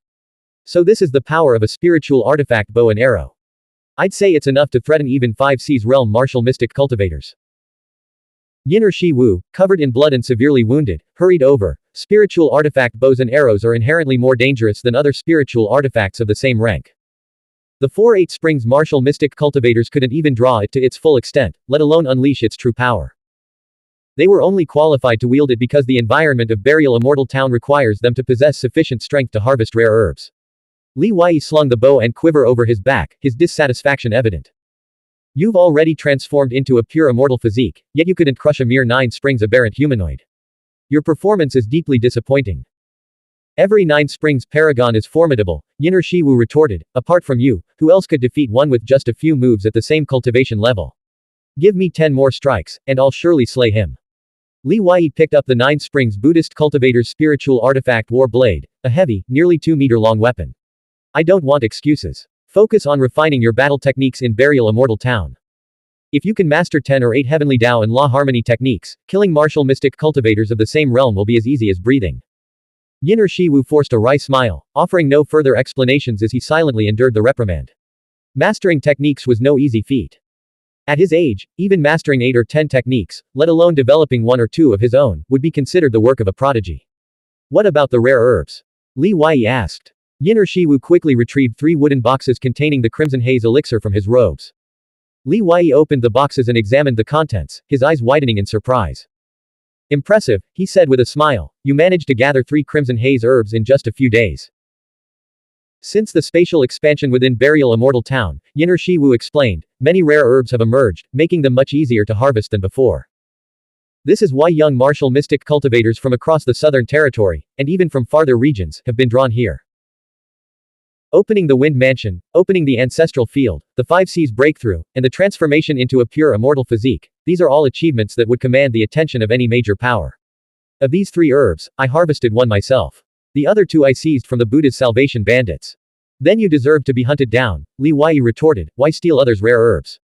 So this is the power of a spiritual artifact bow and arrow. I'd say it's enough to threaten even 5 Seas realm martial mystic cultivators. Yin'er Shiwu, covered in blood and severely wounded, hurried over. Spiritual artifact bows and arrows are inherently more dangerous than other spiritual artifacts of the same rank. The 4 8 Springs martial mystic cultivators couldn't even draw it to its full extent, let alone unleash its true power. They were only qualified to wield it because the environment of Burial Immortal Town requires them to possess sufficient strength to harvest rare herbs. Li Weiyi slung the bow and quiver over his back, his dissatisfaction evident. You've already transformed into a pure immortal physique, yet you couldn't crush a mere 9 Springs aberrant humanoid. Your performance is deeply disappointing. Every 9 Springs paragon is formidable, Yin'er Shiwu retorted. Apart from you, who else could defeat one with just a few moves at the same cultivation level? Give me 10 more strikes, and I'll surely slay him. Li Weiyi picked up the 9 Springs Buddhist cultivator's spiritual artifact war blade, a heavy, nearly 2-meter-long weapon. I don't want excuses. Focus on refining your battle techniques in Burial Immortal Town. If you can master 10 or 8 heavenly Dao and law harmony techniques, killing martial mystic cultivators of the same realm will be as easy as breathing. Yin'er Shiwu forced a wry smile, offering no further explanations as he silently endured the reprimand. Mastering techniques was no easy feat. At his age, even mastering 8 or 10 techniques, let alone developing 1 or 2 of his own, would be considered the work of a prodigy. What about the rare herbs? Li Weiyi asked. Yin'er Shiwu quickly retrieved 3 wooden boxes containing the Crimson Haze elixir from his robes. Li Weiyi opened the boxes and examined the contents, his eyes widening in surprise. Impressive, he said with a smile, you managed to gather 3 Crimson Haze herbs in just a few days. Since the spatial expansion within Burial Immortal Town, Yin'er Shiwu explained, many rare herbs have emerged, making them much easier to harvest than before. This is why young martial mystic cultivators from across the southern territory, and even from farther regions, have been drawn here. Opening the Wind Mansion, opening the Ancestral Field, the 5 Cs breakthrough, and the transformation into a pure immortal physique, these are all achievements that would command the attention of any major power. Of these 3 herbs, I harvested one myself. The other 2 I seized from the Buddha's Salvation bandits. Then you deserve to be hunted down, Li Wei retorted, why steal others' rare herbs?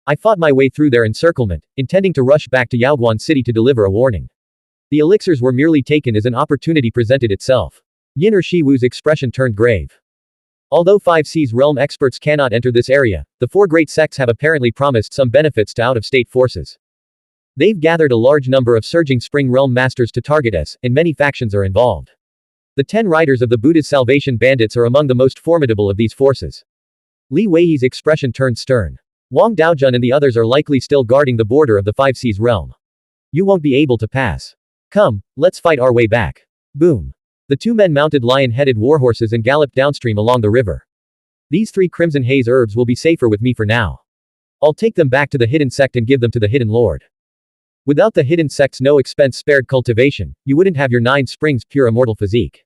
I fought my way through their encirclement, intending to rush back to Yaoguan City to deliver a warning. The elixirs were merely taken as an opportunity presented itself. Yin or Shi Wu's expression turned grave. Although 5 Cs realm experts cannot enter this area, the 4 great sects have apparently promised some benefits to out-of-state forces. They've gathered a large number of surging spring realm masters to target us, and many factions are involved. The 10 riders of the Buddha's Salvation bandits are among the most formidable of these forces. Li Wei's expression turned stern. Wang Daojun and the others are likely still guarding the border of the 5 Cs realm. You won't be able to pass. Come, let's fight our way back. Boom. The 2 men mounted lion-headed warhorses and galloped downstream along the river. These 3 Crimson Haze herbs will be safer with me for now. I'll take them back to the Hidden Sect and give them to the Hidden Lord. Without the Hidden Sect's no expense spared cultivation, you wouldn't have your 9 springs pure immortal physique.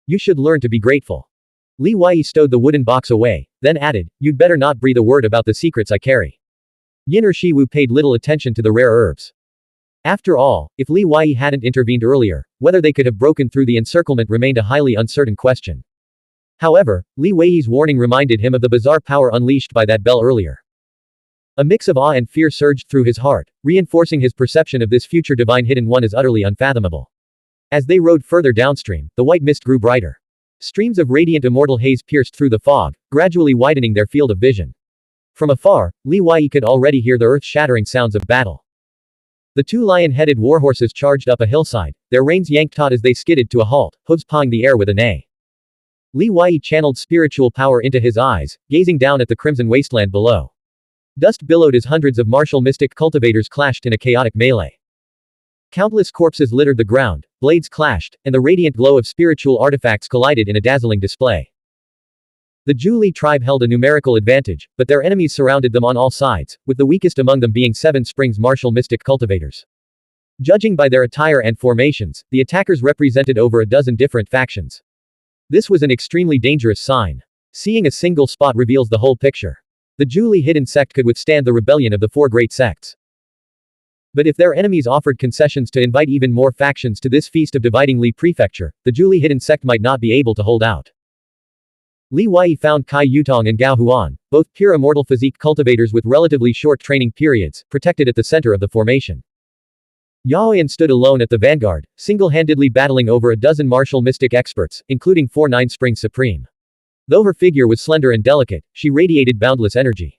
You should learn to be grateful. Li Wei stowed the wooden box away, then added, you'd better not breathe a word about the secrets I carry. Yin or Shi Wu paid little attention to the rare herbs. After all, if Li Wei hadn't intervened earlier, whether they could have broken through the encirclement remained a highly uncertain question. However, Li Wei's warning reminded him of the bizarre power unleashed by that bell earlier. A mix of awe and fear surged through his heart, reinforcing his perception of this future divine hidden one as utterly unfathomable. As they rode further downstream, the white mist grew brighter. Streams of radiant immortal haze pierced through the fog, gradually widening their field of vision. From afar, Li Wei could already hear the earth-shattering sounds of battle. The 2 lion-headed warhorses charged up a hillside, their reins yanked taut as they skidded to a halt, hooves pawing the air with a neigh. Li Wei channeled spiritual power into his eyes, gazing down at the crimson wasteland below. Dust billowed as hundreds of martial mystic cultivators clashed in a chaotic melee. Countless corpses littered the ground, blades clashed, and the radiant glow of spiritual artifacts collided in a dazzling display. The Zhu Li tribe held a numerical advantage, but their enemies surrounded them on all sides, with the weakest among them being 7 Springs martial mystic cultivators. Judging by their attire and formations, the attackers represented over a dozen different factions. This was an extremely dangerous sign. Seeing a single spot reveals the whole picture. The Zhu Li hidden sect could withstand the rebellion of the 4 great sects. But if their enemies offered concessions to invite even more factions to this feast of dividing Li prefecture, the Zhu Li hidden sect might not be able to hold out. Li Wei found Kai Yutong and Gao Huan, both pure immortal physique cultivators with relatively short training periods, protected at the center of the formation. Yaoyan stood alone at the vanguard, single-handedly battling over a dozen martial mystic experts, including 4 Nine Springs Supreme. Though her figure was slender and delicate, she radiated boundless energy.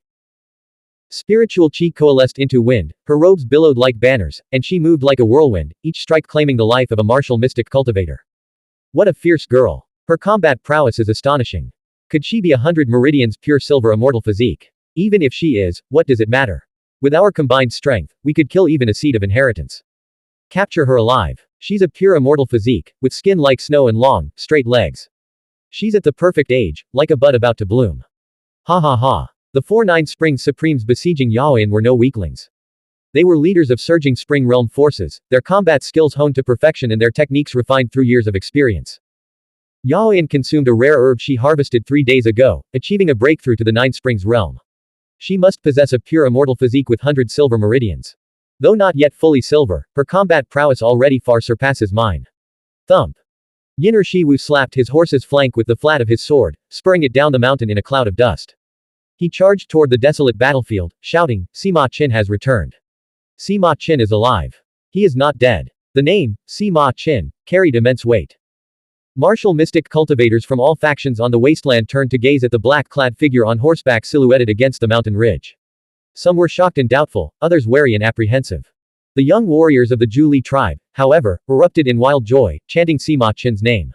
Spiritual chi coalesced into wind, her robes billowed like banners, and she moved like a whirlwind, each strike claiming the life of a martial mystic cultivator. What a fierce girl. Her combat prowess is astonishing. Could she be 100 meridians pure silver immortal physique? Even if she is, what does it matter? With our combined strength, we could kill even a seed of inheritance. Capture her alive. She's a pure immortal physique, with skin like snow and long, straight legs. She's at the perfect age, like a bud about to bloom. Ha ha ha. The 4 Nine Springs Supremes besieging Yaoyan were no weaklings. They were leaders of surging spring realm forces, their combat skills honed to perfection and their techniques refined through years of experience. Yaoyan consumed a rare herb she harvested 3 days ago, achieving a breakthrough to the 9 Springs realm. She must possess a pure immortal physique with 100 silver meridians. Though not yet fully silver, her combat prowess already far surpasses mine. Thump. Yin or Shi Wu slapped his horse's flank with the flat of his sword, spurring it down the mountain in a cloud of dust. He charged toward the desolate battlefield, shouting, Sima Qin has returned. Sima Qin is alive. He is not dead. The name, Sima Qin, carried immense weight. Martial mystic cultivators from all factions on the wasteland turned to gaze at the black-clad figure on horseback silhouetted against the mountain ridge. Some were shocked and doubtful, others wary and apprehensive. The young warriors of the Zhu Li tribe, however, erupted in wild joy, chanting Sima Qin's name.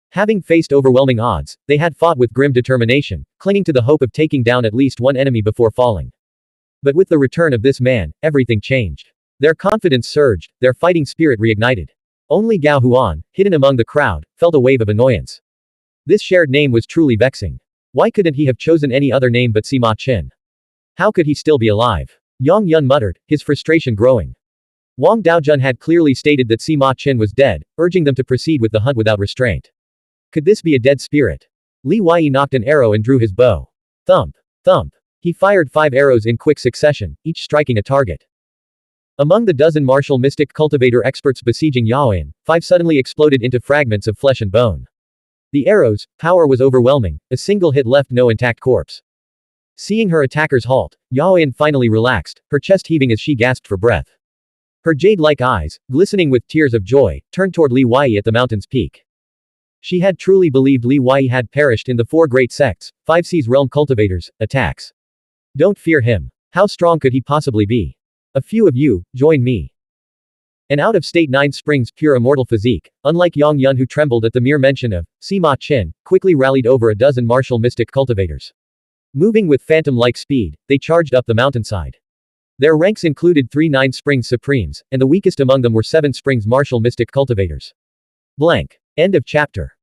Having faced overwhelming odds, they had fought with grim determination, clinging to the hope of taking down at least one enemy before falling. But with the return of this man, everything changed. Their confidence surged, their fighting spirit reignited. Only Gao Huan, hidden among the crowd, felt a wave of annoyance. This shared name was truly vexing. Why couldn't he have chosen any other name but Sima Qin? How could he still be alive? Yang Yun muttered, his frustration growing. Wang Daojun had clearly stated that Sima Qin was dead, urging them to proceed with the hunt without restraint. Could this be a dead spirit? Li Wei knocked an arrow and drew his bow. Thump. Thump. He fired 5 arrows in quick succession, each striking a target. Among the dozen martial mystic cultivator experts besieging Xuanhuan, 5 suddenly exploded into fragments of flesh and bone. The arrows' power was overwhelming, a single hit left no intact corpse. Seeing her attackers halt, Xuanhuan finally relaxed, her chest heaving as she gasped for breath. Her jade-like eyes, glistening with tears of joy, turned toward Li Wei at the mountain's peak. She had truly believed Li Wei had perished in the 4 great sects, 5 seas realm cultivators, attacks. Don't fear him. How strong could he possibly be? A few of you, join me. An out-of-state 9 springs pure immortal physique, unlike Yang Yun who trembled at the mere mention of Sima Qin, quickly rallied over a dozen martial mystic cultivators. Moving with phantom-like speed, they charged up the mountainside. Their ranks included 3 9 springs supremes, and the weakest among them were 7 springs martial mystic cultivators. Blank. End of chapter.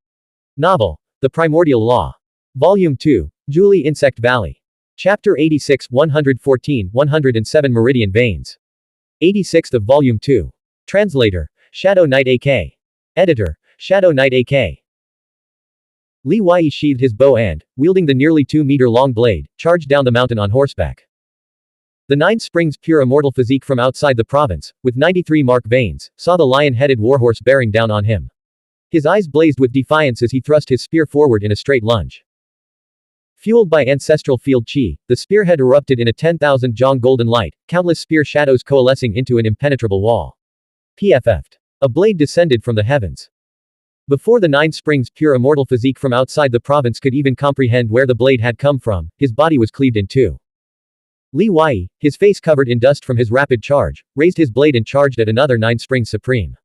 Novel, The Primordial Law. Volume 2, Julie Insect Valley. Chapter 86 114 107 Meridian Veins. 86th of Volume 2. Translator, Shadow Knight AK. Editor, Shadow Knight AK. Li Wei sheathed his bow and, wielding the nearly 2-meter-long blade, charged down the mountain on horseback. The 9 springs pure immortal physique from outside the province, with 93 mark veins, saw the lion-headed warhorse bearing down on him. His eyes blazed with defiance as he thrust his spear forward in a straight lunge. Fueled by ancestral field qi, the spearhead erupted in a 10,000 zhong golden light, countless spear shadows coalescing into an impenetrable wall. PFF'd. A blade descended from the heavens. Before the 9 springs pure immortal physique from outside the province could even comprehend where the blade had come from, his body was cleaved in 2. Li Wei, his face covered in dust from his rapid charge, raised his blade and charged at another 9 springs supreme.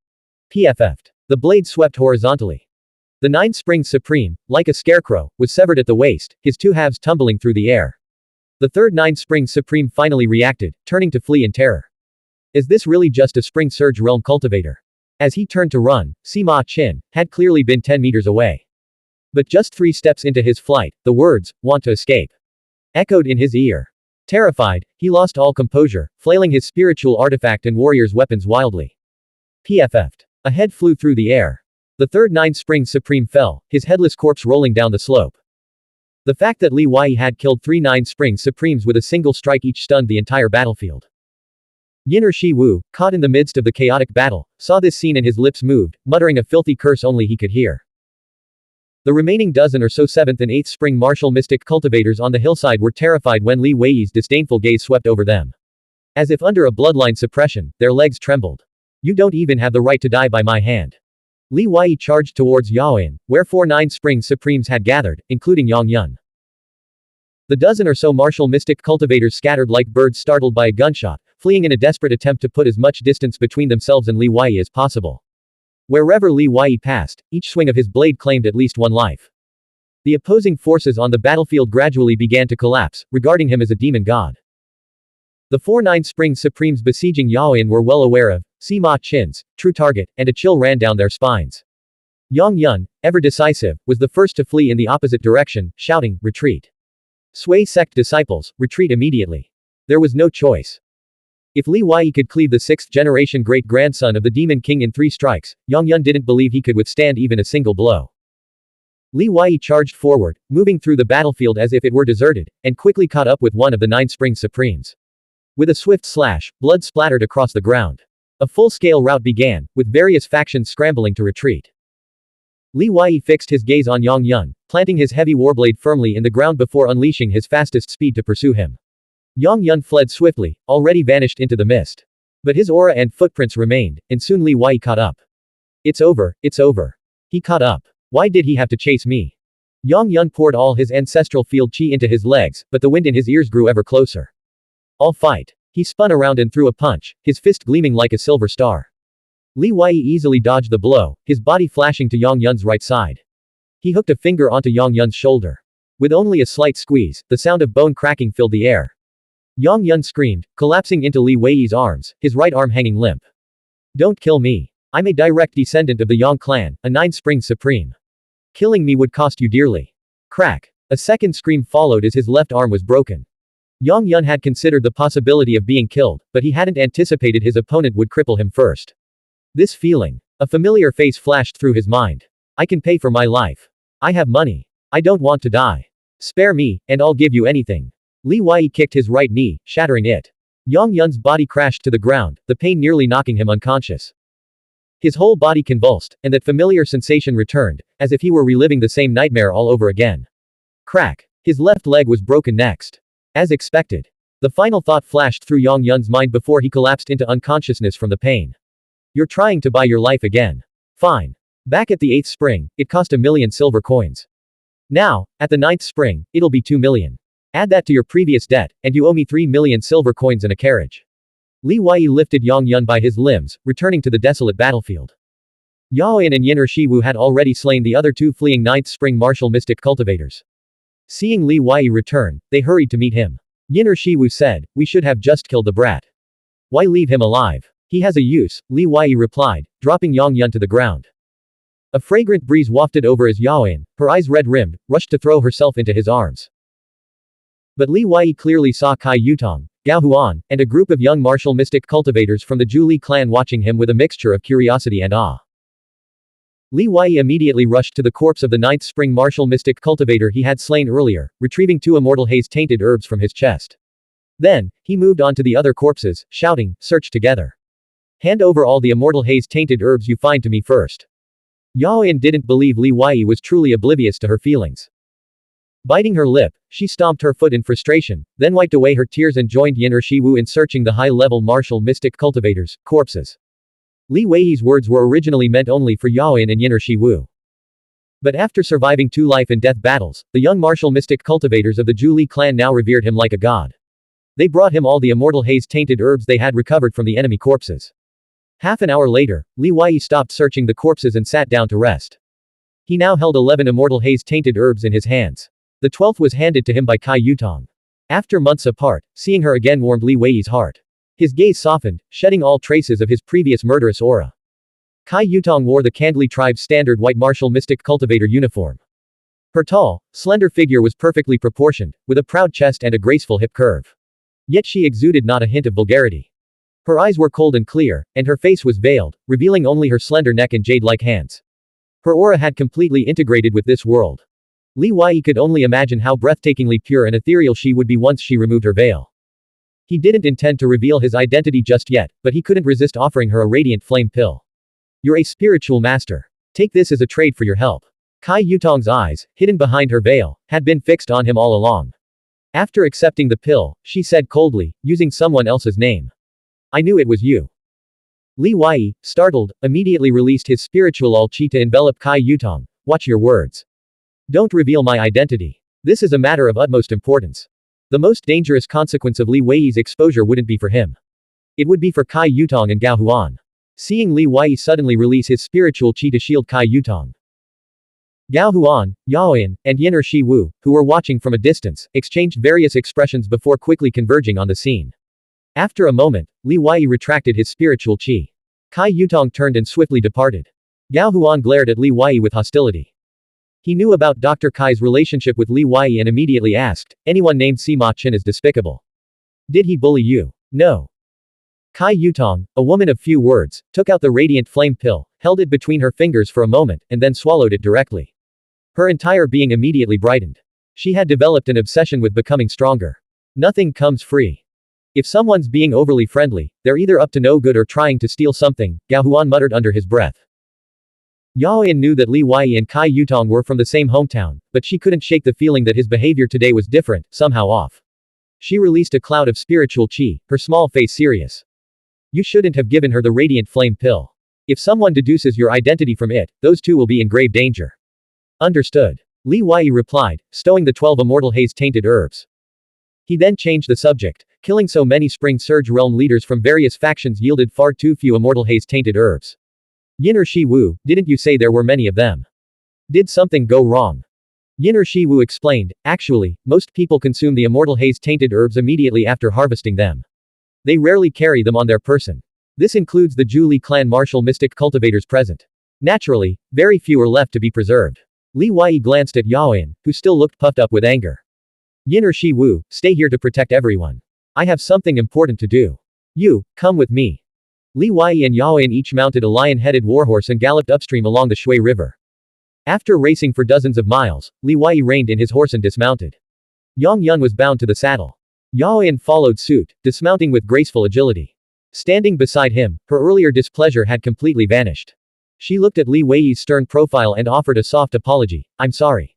PFF'd. The blade swept horizontally. The 9 springs supreme, like a scarecrow, was severed at the waist, his 2 halves tumbling through the air. The third 9 springs supreme finally reacted, turning to flee in terror. Is this really just a spring surge realm cultivator? As he turned to run, Sima Qin had clearly been 10 meters away. But just 3 steps into his flight, the words, "want to escape," echoed in his ear. Terrified, he lost all composure, flailing his spiritual artifact and warrior's weapons wildly. PFF'd. A head flew through the air. The third 9 springs supreme fell, his headless corpse rolling down the slope. The fact that Li Wei had killed 3 9 springs supremes with a single strike each stunned the entire battlefield. Yin'er Shi Wu, caught in the midst of the chaotic battle, saw this scene and his lips moved, muttering a filthy curse only he could hear. The remaining dozen or so 7th and 8th spring martial mystic cultivators on the hillside were terrified when Li Wei's disdainful gaze swept over them. As if under a bloodline suppression, their legs trembled. You don't even have the right to die by my hand. Li Wei charged towards Xuanhuan, where 4 9 spring supremes had gathered, including Yang Yun. The dozen or so martial mystic cultivators scattered like birds startled by a gunshot, fleeing in a desperate attempt to put as much distance between themselves and Li Wei as possible. Wherever Li Wei passed, each swing of his blade claimed at least 1 life. The opposing forces on the battlefield gradually began to collapse, regarding him as a demon god. The 4 9 spring supremes besieging Xuanhuan were well aware of Sima Qin's true target, and a chill ran down their spines. Yang Yun, ever decisive, was the first to flee in the opposite direction, shouting, "Retreat! Sui sect disciples, retreat immediately!" There was no choice. If Li Wei could cleave the 6th-generation great-grandson of the Demon King in 3 strikes, Yang Yun didn't believe he could withstand even a single blow. Li Wei charged forward, moving through the battlefield as if it were deserted, and quickly caught up with one of the 9 spring supremes. With a swift slash, blood splattered across the ground. A full-scale rout began, with various factions scrambling to retreat. Li Wei fixed his gaze on Yang Yun, planting his heavy warblade firmly in the ground before unleashing his fastest speed to pursue him. Yang Yun fled swiftly, already vanished into the mist. But his aura and footprints remained, and soon Li Wei caught up. It's over, it's over. He caught up. Why did he have to chase me? Yang Yun poured all his ancestral field qi into his legs, but the wind in his ears grew ever closer. I'll fight. He spun around and threw a punch, his fist gleaming like a silver star. Li Wei easily dodged the blow, his body flashing to Yang Yun's right side. He hooked a finger onto Yang Yun's shoulder. With only a slight squeeze, the sound of bone cracking filled the air. Yang Yun screamed, collapsing into Li Wei's arms, his right arm hanging limp. Don't kill me. I'm a direct descendant of the Yang clan, a 9 spring supreme. Killing me would cost you dearly. Crack. A second scream followed as his left arm was broken. Yang Yun had considered the possibility of being killed, but he hadn't anticipated his opponent would cripple him first. This feeling. A familiar face flashed through his mind. I can pay for my life. I have money. I don't want to die. Spare me, and I'll give you anything. Li Wei kicked his right knee, shattering it. Yang Yun's body crashed to the ground, the pain nearly knocking him unconscious. His whole body convulsed, and that familiar sensation returned, as if he were reliving the same nightmare all over again. Crack. His left leg was broken next. As expected. The final thought flashed through Yang Yun's mind before he collapsed into unconsciousness from the pain. You're trying to buy your life again. Fine. Back at the 8th spring, it cost 1,000,000 silver coins. Now, at the 9th spring, it'll be 2 million. Add that to your previous debt, and you owe me 3 million silver coins and a carriage. Li Wei lifted Yang Yun by his limbs, returning to the desolate battlefield. Yaoyan and Yin'er Shiwu had already slain the other 2 fleeing 9th spring martial mystic cultivators. Seeing Li Wei return, they hurried to meet him. Yin'er Shiwu said, "We should have just killed the brat. Why leave him alive? He has a use," Li Wei replied, dropping Yang Yun to the ground. A fragrant breeze wafted over as Yaoyan, her eyes red-rimmed, rushed to throw herself into his arms. But Li Wei clearly saw Kai Yutong, Gao Huan, and a group of young martial mystic cultivators from the Zhu Li clan watching him with a mixture of curiosity and awe. Li Wei immediately rushed to the corpse of the 9th spring martial mystic cultivator he had slain earlier, retrieving 2 immortal haze-tainted herbs from his chest. Then, he moved on to the other corpses, shouting, "Search together. Hand over all the immortal haze-tainted herbs you find to me first." Yaoyan didn't believe Li Wei was truly oblivious to her feelings. Biting her lip, she stomped her foot in frustration, then wiped away her tears and joined Yin'er Shiwu in searching the high-level martial mystic cultivators' corpses. Li Wei's words were originally meant only for Yaoyan and Yin'er Shiwu. But after surviving 2 life-and-death battles, the young martial mystic cultivators of the Zhu Li clan now revered him like a god. They brought him all the immortal haze-tainted herbs they had recovered from the enemy corpses. Half an hour later, Li Wei stopped searching the corpses and sat down to rest. He now held 11 immortal haze-tainted herbs in his hands. The 12th was handed to him by Kai Yutong. After months apart, seeing her again warmed Li Wei's heart. His gaze softened, shedding all traces of his previous murderous aura. Kai Yutong wore the Kandli tribe's standard white martial mystic cultivator uniform. Her tall, slender figure was perfectly proportioned, with a proud chest and a graceful hip curve. Yet she exuded not a hint of vulgarity. Her eyes were cold and clear, and her face was veiled, revealing only her slender neck and jade-like hands. Her aura had completely integrated with this world. Li Wei could only imagine how breathtakingly pure and ethereal she would be once she removed her veil. He didn't intend to reveal his identity just yet, but he couldn't resist offering her a radiant flame pill. "You're a spiritual master. Take this as a trade for your help." Kai Yutong's eyes, hidden behind her veil, had been fixed on him all along. After accepting the pill, she said coldly, using someone else's name. "I knew it was you." Li Wei, startled, immediately released his spiritual all-chi to envelop Kai Yutong. "Watch your words. Don't reveal my identity. This is a matter of utmost importance." The most dangerous consequence of Li Wei's exposure wouldn't be for him. It would be for Kai Yutong and Gao Huan. Seeing Li Wei suddenly release his spiritual chi to shield Kai Yutong. Gao Huan, Yaoyan, and Yin'er Shiwu, who were watching from a distance, exchanged various expressions before quickly converging on the scene. After a moment, Li Wei retracted his spiritual chi. Kai Yutong turned and swiftly departed. Gao Huan glared at Li Wei with hostility. He knew about Dr. Kai's relationship with Li Wei and immediately asked, "Anyone named Sima Chen is despicable. Did he bully you?" "No." Kai Yutong, a woman of few words, took out the radiant flame pill, held it between her fingers for a moment, and then swallowed it directly. Her entire being immediately brightened. She had developed an obsession with becoming stronger. Nothing comes free. If someone's being overly friendly, they're either up to no good or trying to steal something, Gao Huan muttered under his breath. Yaoyan knew that Li Wei and Kai Yutong were from the same hometown, but she couldn't shake the feeling that his behavior today was different, somehow off. She released a cloud of spiritual chi, her small face serious. "You shouldn't have given her the radiant flame pill. If someone deduces your identity from it, those two will be in grave danger." "Understood." Li Wei replied, stowing the 12 immortal haze-tainted herbs. He then changed the subject. Killing so many Spring Surge realm leaders from various factions yielded far too few immortal haze-tainted herbs. "Yin'er Shiwu, didn't you say there were many of them? Did something go wrong?" Yin'er Shiwu explained, "Actually, most people consume the immortal haze-tainted herbs immediately after harvesting them. They rarely carry them on their person. This includes the Zhu Li clan martial mystic cultivators present. Naturally, very few are left to be preserved." Li Wei glanced at Yaoyan, who still looked puffed up with anger. "Yin'er Shiwu, stay here to protect everyone. I have something important to do. You, come with me." Li Wei and Yaoyan each mounted a lion-headed warhorse and galloped upstream along the Shui River. After racing for dozens of miles, Li Wei reined in his horse and dismounted. Yang Yun was bound to the saddle. Yaoyan followed suit, dismounting with graceful agility. Standing beside him, her earlier displeasure had completely vanished. She looked at Li Wei's stern profile and offered a soft apology. I'm sorry.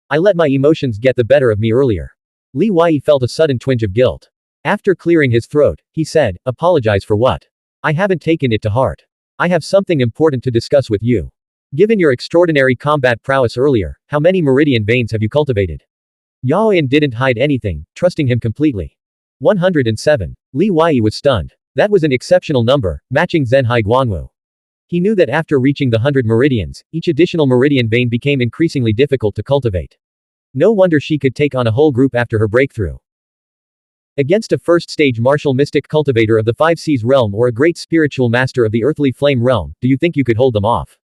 I let my emotions get the better of me earlier. Li Wei felt a sudden twinge of guilt. After clearing his throat, he said, apologize for what? I haven't taken it to heart. I have something important to discuss with you. Given your extraordinary combat prowess earlier, how many meridian veins have you cultivated? Yaoyan didn't hide anything, trusting him completely. 107. Li Wei was stunned. That was an exceptional number, matching Zhenhai Guanwu. He knew that after reaching the 100 meridians, each additional meridian vein became increasingly difficult to cultivate. No wonder she could take on a whole group after her breakthrough. Against a first-stage martial mystic cultivator of the 5 Seas realm or a great spiritual master of the earthly flame realm, do you think you could hold them off?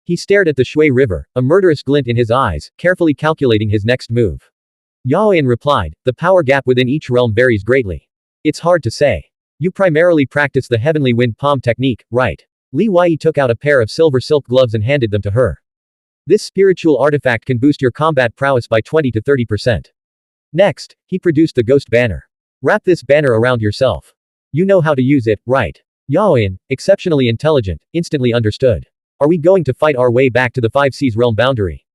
He stared at the Shui River, a murderous glint in his eyes, carefully calculating his next move. Yaoyan replied, the power gap within each realm varies greatly. It's hard to say. You primarily practice the heavenly wind palm technique, right? Li Wei took out a pair of silver silk gloves and handed them to her. This spiritual artifact can boost your combat prowess by 20 to 30%. Next, he produced the ghost banner. Wrap this banner around yourself. You know how to use it, right? Yaoyan, exceptionally intelligent, instantly understood. Are we going to fight our way back to the 5 Seas realm boundary?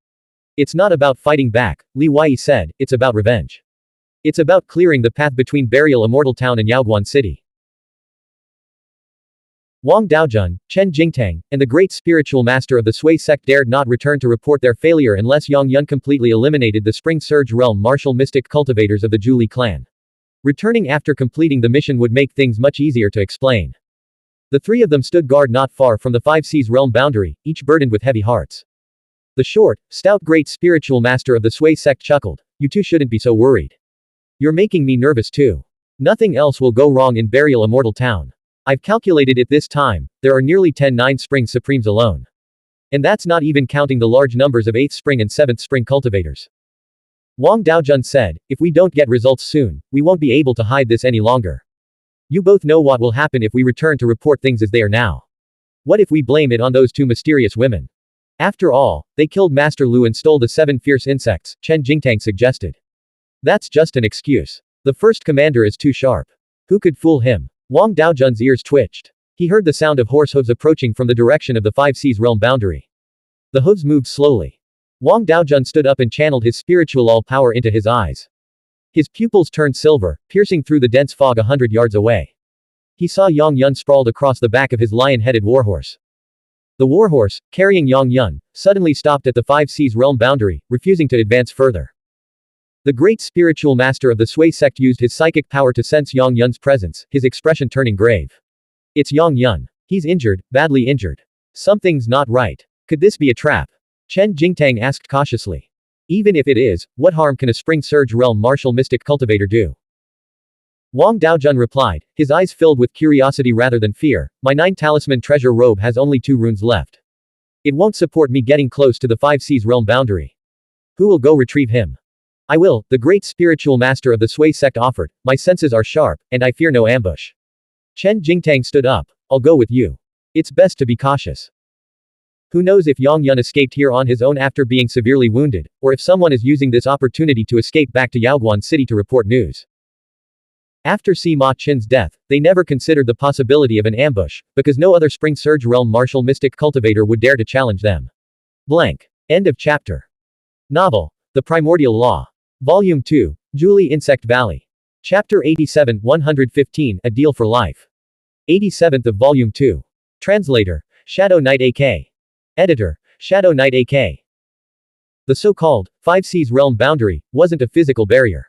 It's not about fighting back, Li Wei said, it's about revenge. It's about clearing the path between Burial Immortal Town and Yaoguan City. Wang Daojun, Chen Jingtang, and the great spiritual master of the Sui sect dared not return to report their failure unless Yang Yun completely eliminated the Spring Surge realm martial mystic cultivators of the Zhu Li clan. Returning after completing the mission would make things much easier to explain. The three of them stood guard not far from the 5 Seas realm boundary, each burdened with heavy hearts. The short, stout great spiritual master of the Sui sect chuckled, you two shouldn't be so worried. You're making me nervous too. Nothing else will go wrong in Burial Immortal Town. I've calculated it this time, there are nearly 10 9th Spring Supremes alone. And that's not even counting the large numbers of 8th Spring and 7th Spring cultivators. Wang Daojun said, if we don't get results soon, we won't be able to hide this any longer. You both know what will happen if we return to report things as they are now. What if we blame it on those two mysterious women? After all, they killed Master Lu and stole the 7 fierce insects, Chen Jingtang suggested. That's just an excuse. The first commander is too sharp. Who could fool him? Wang Daojun's ears twitched. He heard the sound of horse hooves approaching from the direction of the 5 Seas realm boundary. The hooves moved slowly. Wang Daojun stood up and channeled his spiritual all-power into his eyes. His pupils turned silver, piercing through the dense fog 100 yards away. He saw Yang Yun sprawled across the back of his lion-headed warhorse. The warhorse, carrying Yang Yun, suddenly stopped at the 5 Seas realm boundary, refusing to advance further. The great spiritual master of the Sui sect used his psychic power to sense Yang Yun's presence, his expression turning grave. It's Yang Yun. He's injured, badly injured. Something's not right. Could this be a trap? Chen Jingtang asked cautiously. Even if it is, what harm can a Spring Surge realm martial mystic cultivator do? Wang Daojun replied, his eyes filled with curiosity rather than fear, my 9 talisman treasure robe has only 2 runes left. It won't support me getting close to the 5 Seas realm boundary. Who will go retrieve him? I will, the great spiritual master of the Sui sect offered, my senses are sharp, and I fear no ambush. Chen Jingtang stood up, I'll go with you. It's best to be cautious. Who knows if Yang Yun escaped here on his own after being severely wounded, or if someone is using this opportunity to escape back to Yaoguan City to report news. After Sima Qin's death, they never considered the possibility of an ambush, because no other Spring Surge realm martial mystic cultivator would dare to challenge them. Blank. End of chapter. Novel. The Primordial Law. Volume 2. Julie Insect Valley. Chapter 87 115 A Deal for Life. 87th of Volume 2. Translator. Shadow Knight AK. Editor. Shadow Knight AK. The so-called 5 Seas realm boundary wasn't a physical barrier.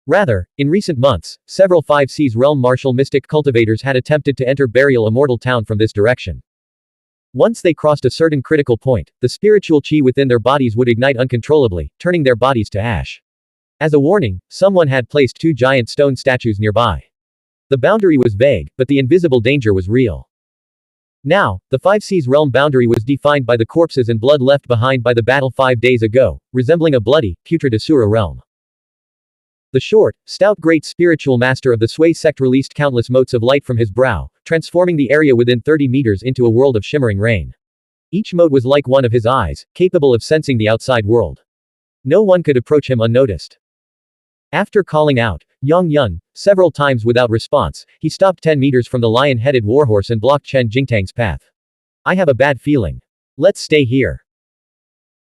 Rather, in recent months, several 5 Seas realm martial mystic cultivators had attempted to enter Burial Immortal Town from this direction. Once they crossed a certain critical point, the spiritual qi within their bodies would ignite uncontrollably, turning their bodies to ash. As a warning, someone had placed 2 giant stone statues nearby. The boundary was vague, but the invisible danger was real. Now, the 5 Seas realm boundary was defined by the corpses and blood left behind by the battle 5 days ago, resembling a bloody, putrid Asura realm. The short, stout great spiritual master of the Sui sect released countless motes of light from his brow, transforming the area within 30 meters into a world of shimmering rain. Each mode was like one of his eyes, capable of sensing the outside world. No one could approach him unnoticed. After calling out, Yang Yun, several times without response, he stopped 10 meters from the lion-headed warhorse and blocked Chen Jingtang's path. I have a bad feeling. Let's stay here.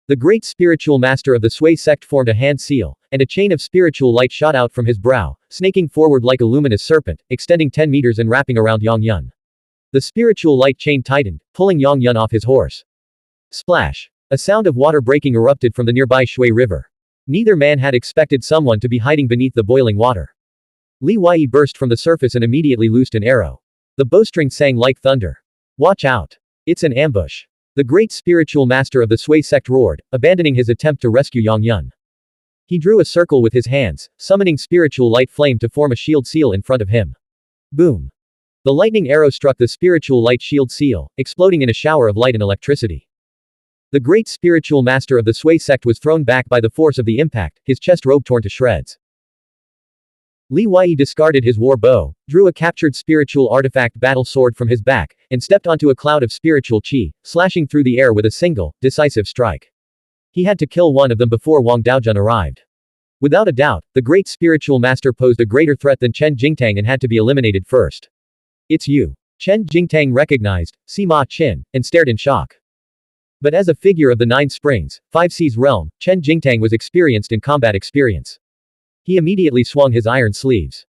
The great spiritual master of the Sui sect formed a hand seal, and a chain of spiritual light shot out from his brow, snaking forward like a luminous serpent, extending 10 meters and wrapping around Yang Yun. The spiritual light chain tightened, pulling Yang Yun off his horse. Splash! A sound of water breaking erupted from the nearby Shui River. Neither man had expected someone to be hiding beneath the boiling water. Li Wei burst from the surface and immediately loosed an arrow. The bowstring sang like thunder. Watch out! It's an ambush. The great spiritual master of the Sui sect roared, abandoning his attempt to rescue Yang Yun. He drew a circle with his hands, summoning spiritual light flame to form a shield seal in front of him. Boom! The lightning arrow struck the spiritual light shield seal, exploding in a shower of light and electricity. The great spiritual master of the Sui sect was thrown back by the force of the impact, his chest robe torn to shreds. Li Wei discarded his war bow, drew a captured spiritual artifact battle sword from his back, and stepped onto a cloud of spiritual qi, slashing through the air with a single, decisive strike. He had to kill one of them before Wang Daojun arrived. Without a doubt, the great spiritual master posed a greater threat than Chen Jingtang and had to be eliminated first. It's you. Chen Jingtang recognized Sima Qin, and stared in shock. But as a figure of the Nine Springs, 5 Seas realm, Chen Jingtang was experienced in combat experience. He immediately swung his iron sleeves.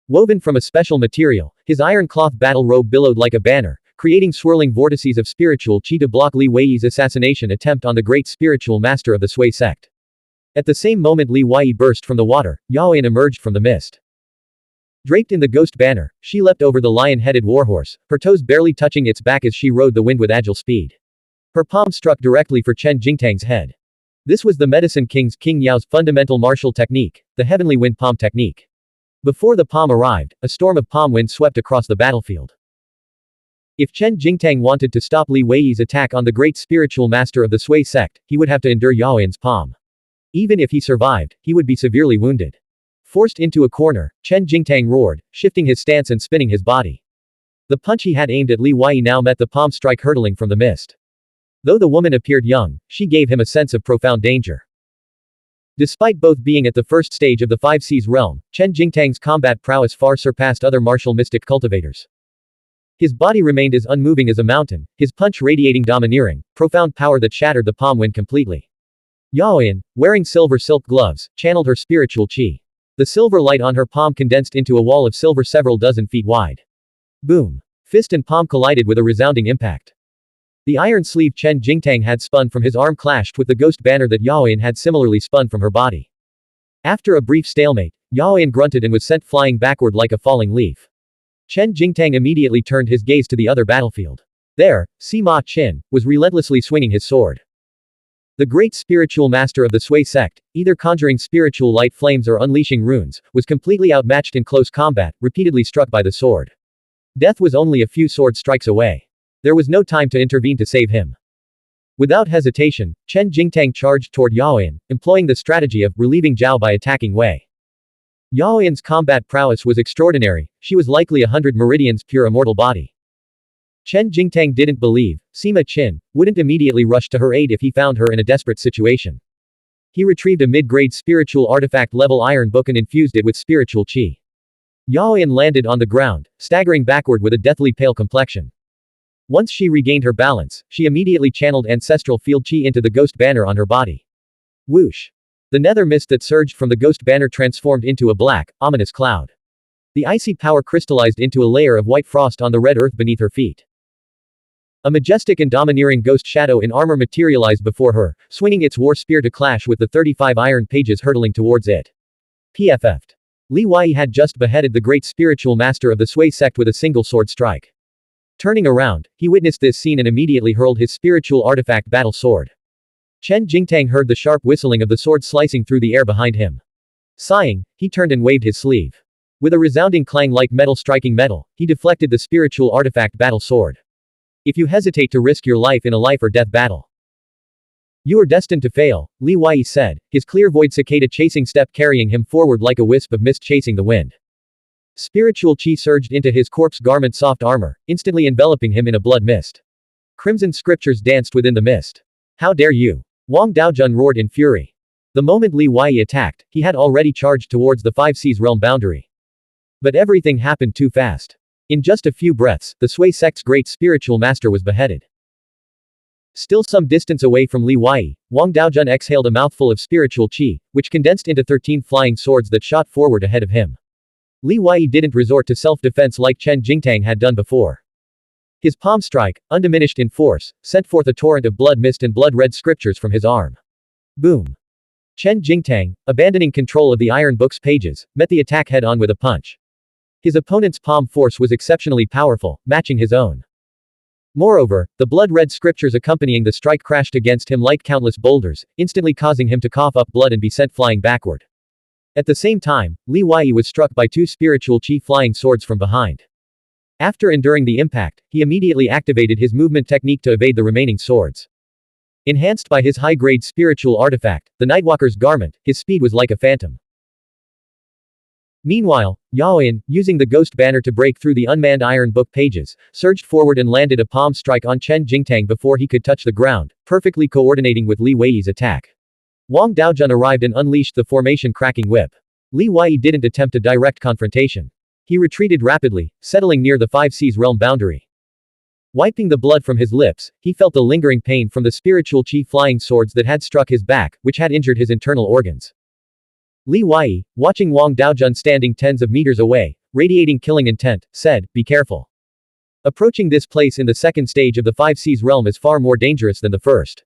Woven from a special material, his iron cloth battle robe billowed like a banner, creating swirling vortices of spiritual qi to block Li Wei's assassination attempt on the great spiritual master of the Sui sect. At the same moment Li Wei burst from the water, Yaoyan emerged from the mist. Draped in the ghost banner, she leapt over the lion-headed warhorse, her toes barely touching its back as she rode the wind with agile speed. Her palm struck directly for Chen Jingtang's head. This was the Medicine King's King Yao's fundamental martial technique, the Heavenly Wind Palm technique. Before the palm arrived, a storm of palm wind swept across the battlefield. If Chen Jingtang wanted to stop Li Wei's attack on the great spiritual master of the Sui sect, he would have to endure Yaoyan's palm. Even if he survived, he would be severely wounded. Forced into a corner, Chen Jingtang roared, shifting his stance and spinning his body. The punch he had aimed at Li Wei now met the palm strike hurtling from the mist. Though the woman appeared young, she gave him a sense of profound danger. Despite both being at the first stage of the 5 Seas realm, Chen Jingtang's combat prowess far surpassed other martial mystic cultivators. His body remained as unmoving as a mountain, his punch radiating domineering, profound power that shattered the palm wind completely. Yaoyan, wearing silver silk gloves, channeled her spiritual qi. The silver light on her palm condensed into a wall of silver several dozen feet wide. Boom! Fist and palm collided with a resounding impact. The iron sleeve Chen Jingtang had spun from his arm clashed with the ghost banner that Yaoyan had similarly spun from her body. After a brief stalemate, Yaoyan grunted and was sent flying backward like a falling leaf. Chen Jingtang immediately turned his gaze to the other battlefield. There, Sima Qin was relentlessly swinging his sword. The great spiritual master of the Sui sect, either conjuring spiritual light flames or unleashing runes, was completely outmatched in close combat, repeatedly struck by the sword. Death was only a few sword strikes away. There was no time to intervene to save him. Without hesitation, Chen Jingtang charged toward Yaoyan, employing the strategy of relieving Zhao by attacking Wei. Yaoyan's combat prowess was extraordinary, she was likely 100 meridians pure immortal body. Chen Jingtang didn't believe Sima Qin wouldn't immediately rush to her aid if he found her in a desperate situation. He retrieved a mid-grade spiritual artifact level iron book and infused it with spiritual qi. Yaoyan landed on the ground, staggering backward with a deathly pale complexion. Once she regained her balance, she immediately channeled ancestral field qi into the ghost banner on her body. Whoosh! The nether mist that surged from the ghost banner transformed into a black, ominous cloud. The icy power crystallized into a layer of white frost on the red earth beneath her feet. A majestic and domineering ghost shadow in armor materialized before her, swinging its war spear to clash with the 35 iron pages hurtling towards it. PFF'd. Li Wei had just beheaded the great spiritual master of the Sui sect with a single sword strike. Turning around, he witnessed this scene and immediately hurled his spiritual artifact battle sword. Chen Jingtang heard the sharp whistling of the sword slicing through the air behind him. Sighing, he turned and waved his sleeve. With a resounding clang like metal striking metal, he deflected the spiritual artifact battle sword. If you hesitate to risk your life in a life or death battle, you are destined to fail, Li Wei said, his clear-void cicada chasing step carrying him forward like a wisp of mist chasing the wind. Spiritual qi surged into his corpse garment soft armor, instantly enveloping him in a blood mist. crimson scriptures danced within the mist. How dare you? Wang Daojun roared in fury. The moment Li Wei attacked, he had already charged towards the 5 seas realm boundary. But everything happened too fast. In just a few breaths, the Sui sect's great spiritual master was beheaded. Still some distance away from Li Wei, Wang Daojun exhaled a mouthful of spiritual qi, which condensed into 13 flying swords that shot forward ahead of him. Li Wei didn't resort to self-defense like Chen Jingtang had done before. His palm strike, undiminished in force, sent forth a torrent of blood mist and blood-red scriptures from his arm. Boom. Chen Jingtang, abandoning control of the iron book's pages, met the attack head-on with a punch. His opponent's palm force was exceptionally powerful, matching his own. Moreover, the blood-red scriptures accompanying the strike crashed against him like countless boulders, instantly causing him to cough up blood and be sent flying backward. At the same time, Li Wei was struck by 2 spiritual qi flying swords from behind. After enduring the impact, he immediately activated his movement technique to evade the remaining swords. Enhanced by his high-grade spiritual artifact, the Nightwalker's garment, his speed was like a phantom. Meanwhile, Yaoyan, using the ghost banner to break through the unmanned iron book pages, surged forward and landed a palm strike on Chen Jingtang before he could touch the ground, perfectly coordinating with Li Wei's attack. Wang Daojun arrived and unleashed the formation cracking whip. Li Wei didn't attempt a direct confrontation. He retreated rapidly, settling near the 5 seas realm boundary. Wiping the blood from his lips, he felt the lingering pain from the spiritual qi flying swords that had struck his back, which had injured his internal organs. Li Wei, watching Wang Daojun standing tens of meters away, radiating killing intent, said, "Be careful. Approaching this place in the second stage of the 5 seas realm is far more dangerous than the first.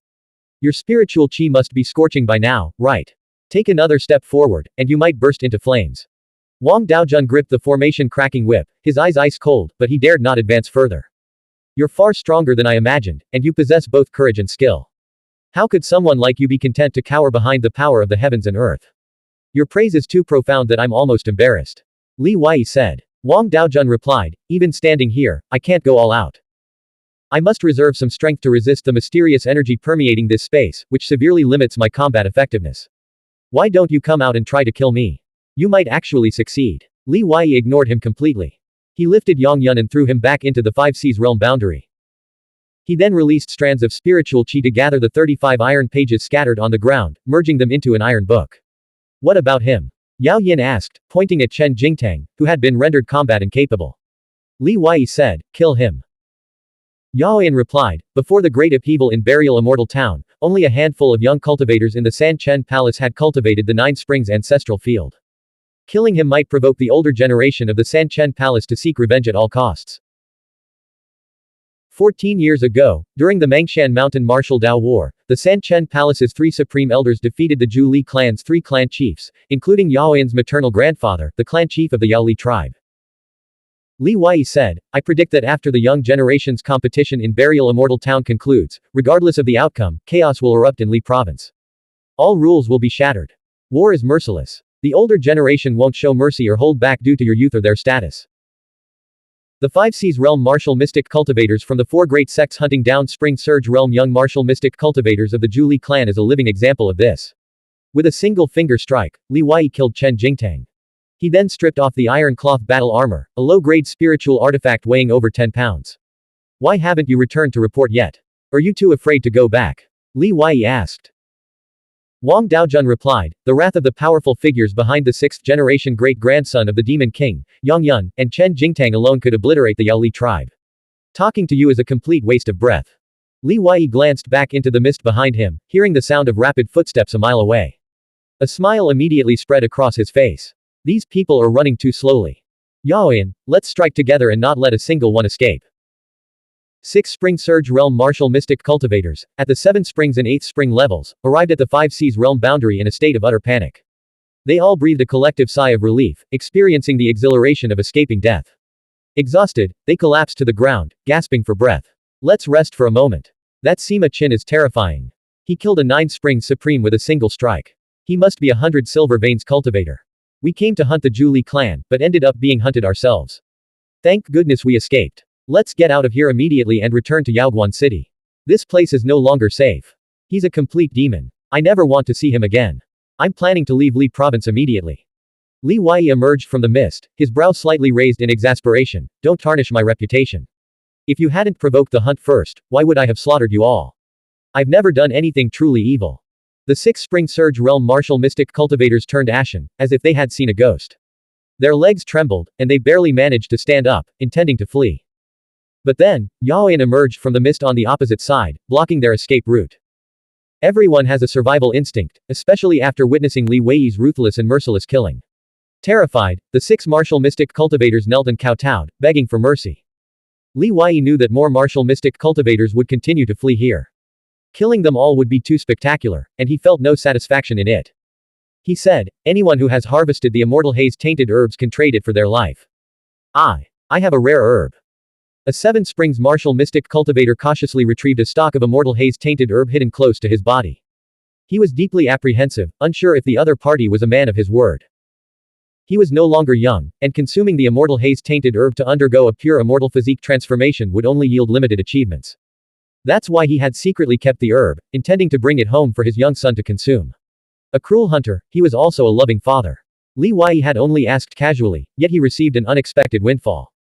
Your spiritual qi must be scorching by now, right? Take another step forward, and you might burst into flames." Wang Daojun gripped the formation cracking whip, his eyes ice cold, but he dared not advance further. "You're far stronger than I imagined, and you possess both courage and skill. How could someone like you be content to cower behind the power of the heavens and earth? Your praise is too profound that I'm almost embarrassed," Li Wei said. Wang Daojun replied, "Even standing here, I can't go all out. I must reserve some strength to resist the mysterious energy permeating this space, which severely limits my combat effectiveness. Why don't you come out and try to kill me? You might actually succeed." Li Wei ignored him completely. He lifted Yang Yun and threw him back into the 5 seas realm boundary. He then released strands of spiritual qi to gather the 35 iron pages scattered on the ground, merging them into an iron book. "What about him?" Yao Yin asked, pointing at Chen Jingtang, who had been rendered combat incapable. Li Wei said, "Kill him." Yao Yin replied, "Before the great upheaval in Burial Immortal Town, only a handful of young cultivators in the San Chen Palace had cultivated the 9 Springs ancestral field. Killing him might provoke the older generation of the San Chen Palace to seek revenge at all costs." 14 years ago, during the Mangshan Mountain Martial Dao War, the San Chen Palace's 3 supreme elders defeated the Zhu Li clan's 3 clan chiefs, including Yao Yan's maternal grandfather, the clan chief of the Yao Li tribe. Li Wei said, "I predict that after the young generation's competition in Burial Immortal Town concludes, regardless of the outcome, chaos will erupt in Li province. All rules will be shattered. War is merciless. The older generation won't show mercy or hold back due to your youth or their status." The 5 seas realm martial mystic cultivators from the 4 great sects hunting down spring surge realm young martial mystic cultivators of the Zhu Li clan is a living example of this. With a single finger strike, Li Wei killed Chen Jingtang. He then stripped off the iron cloth battle armor, a low-grade spiritual artifact weighing over 10 pounds. "Why haven't you returned to report yet? Are you too afraid to go back?" Li Wei asked. Wang Daojun replied, "The wrath of the powerful figures behind the 6th-generation great-grandson of the Demon King, Yang Yun, and Chen Jingtang alone could obliterate the Yao Li tribe. Talking to you is a complete waste of breath." Li Wei glanced back into the mist behind him, hearing the sound of rapid footsteps a mile away. A smile immediately spread across his face. These people are running too slowly. Yaoyan, let's strike together and not let a single one escape. 6 Spring Surge Realm Martial Mystic Cultivators, at the 7 Springs and 8th Spring levels, arrived at the 5 Seas Realm boundary in a state of utter panic. They all breathed a collective sigh of relief, experiencing the exhilaration of escaping death. Exhausted, they collapsed to the ground, gasping for breath. "Let's rest for a moment. That Sima Qin is terrifying. He killed a 9 Spring Supreme with a single strike. He must be a 100 Silver Veins cultivator. We came to hunt the Zhu Li clan, but ended up being hunted ourselves. Thank goodness we escaped. Let's get out of here immediately and return to Yaoguan City. This place is no longer safe. He's a complete demon. I never want to see him again. I'm planning to leave Li province immediately." Li Wei emerged from the mist, his brow slightly raised in exasperation. "Don't tarnish my reputation. If you hadn't provoked the hunt first, why would I have slaughtered you all? I've never done anything truly evil. The 6 Spring Surge Realm martial mystic cultivators turned ashen, as if they had seen a ghost. Their legs trembled, and they barely managed to stand up, intending to flee. But then, Yaoyan emerged from the mist on the opposite side, blocking their escape route. Everyone has a survival instinct, especially after witnessing Li Wei's ruthless and merciless killing. Terrified, the 6 martial mystic cultivators knelt and kowtowed, begging for mercy. Li Wei knew that more martial mystic cultivators would continue to flee here. Killing them all would be too spectacular, and he felt no satisfaction in it. He said, anyone who has harvested the immortal haze tainted herbs can trade it for their life. I have a rare herb. A 7 Springs martial mystic cultivator cautiously retrieved a stalk of immortal haze tainted herb hidden close to his body. He was deeply apprehensive, unsure if the other party was a man of his word. He was no longer young, and consuming the immortal haze tainted herb to undergo a pure immortal physique transformation would only yield limited achievements. That's why he had secretly kept the herb, intending to bring it home for his young son to consume. A cruel hunter, he was also a loving father. Li Wei had only asked casually, yet he received an unexpected windfall.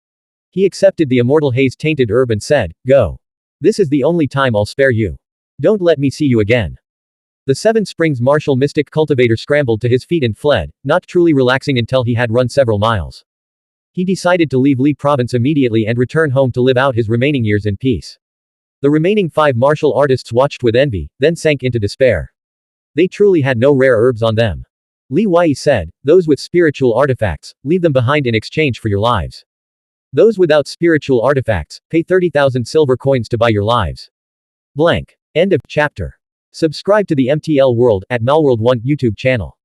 He accepted the immortal haze tainted herb and said, go. This is the only time I'll spare you. Don't let me see you again. The 7 Springs martial mystic cultivator scrambled to his feet and fled, not truly relaxing until he had run several miles. He decided to leave Li province immediately and return home to live out his remaining years in peace. The remaining 5 martial artists watched with envy, then sank into despair. They truly had no rare herbs on them. Li Wei said, those with spiritual artifacts, leave them behind in exchange for your lives. Those without spiritual artifacts, pay 30,000 silver coins to buy your lives. Blank. End of chapter. Subscribe to the MTL World at Malworld 1 YouTube channel.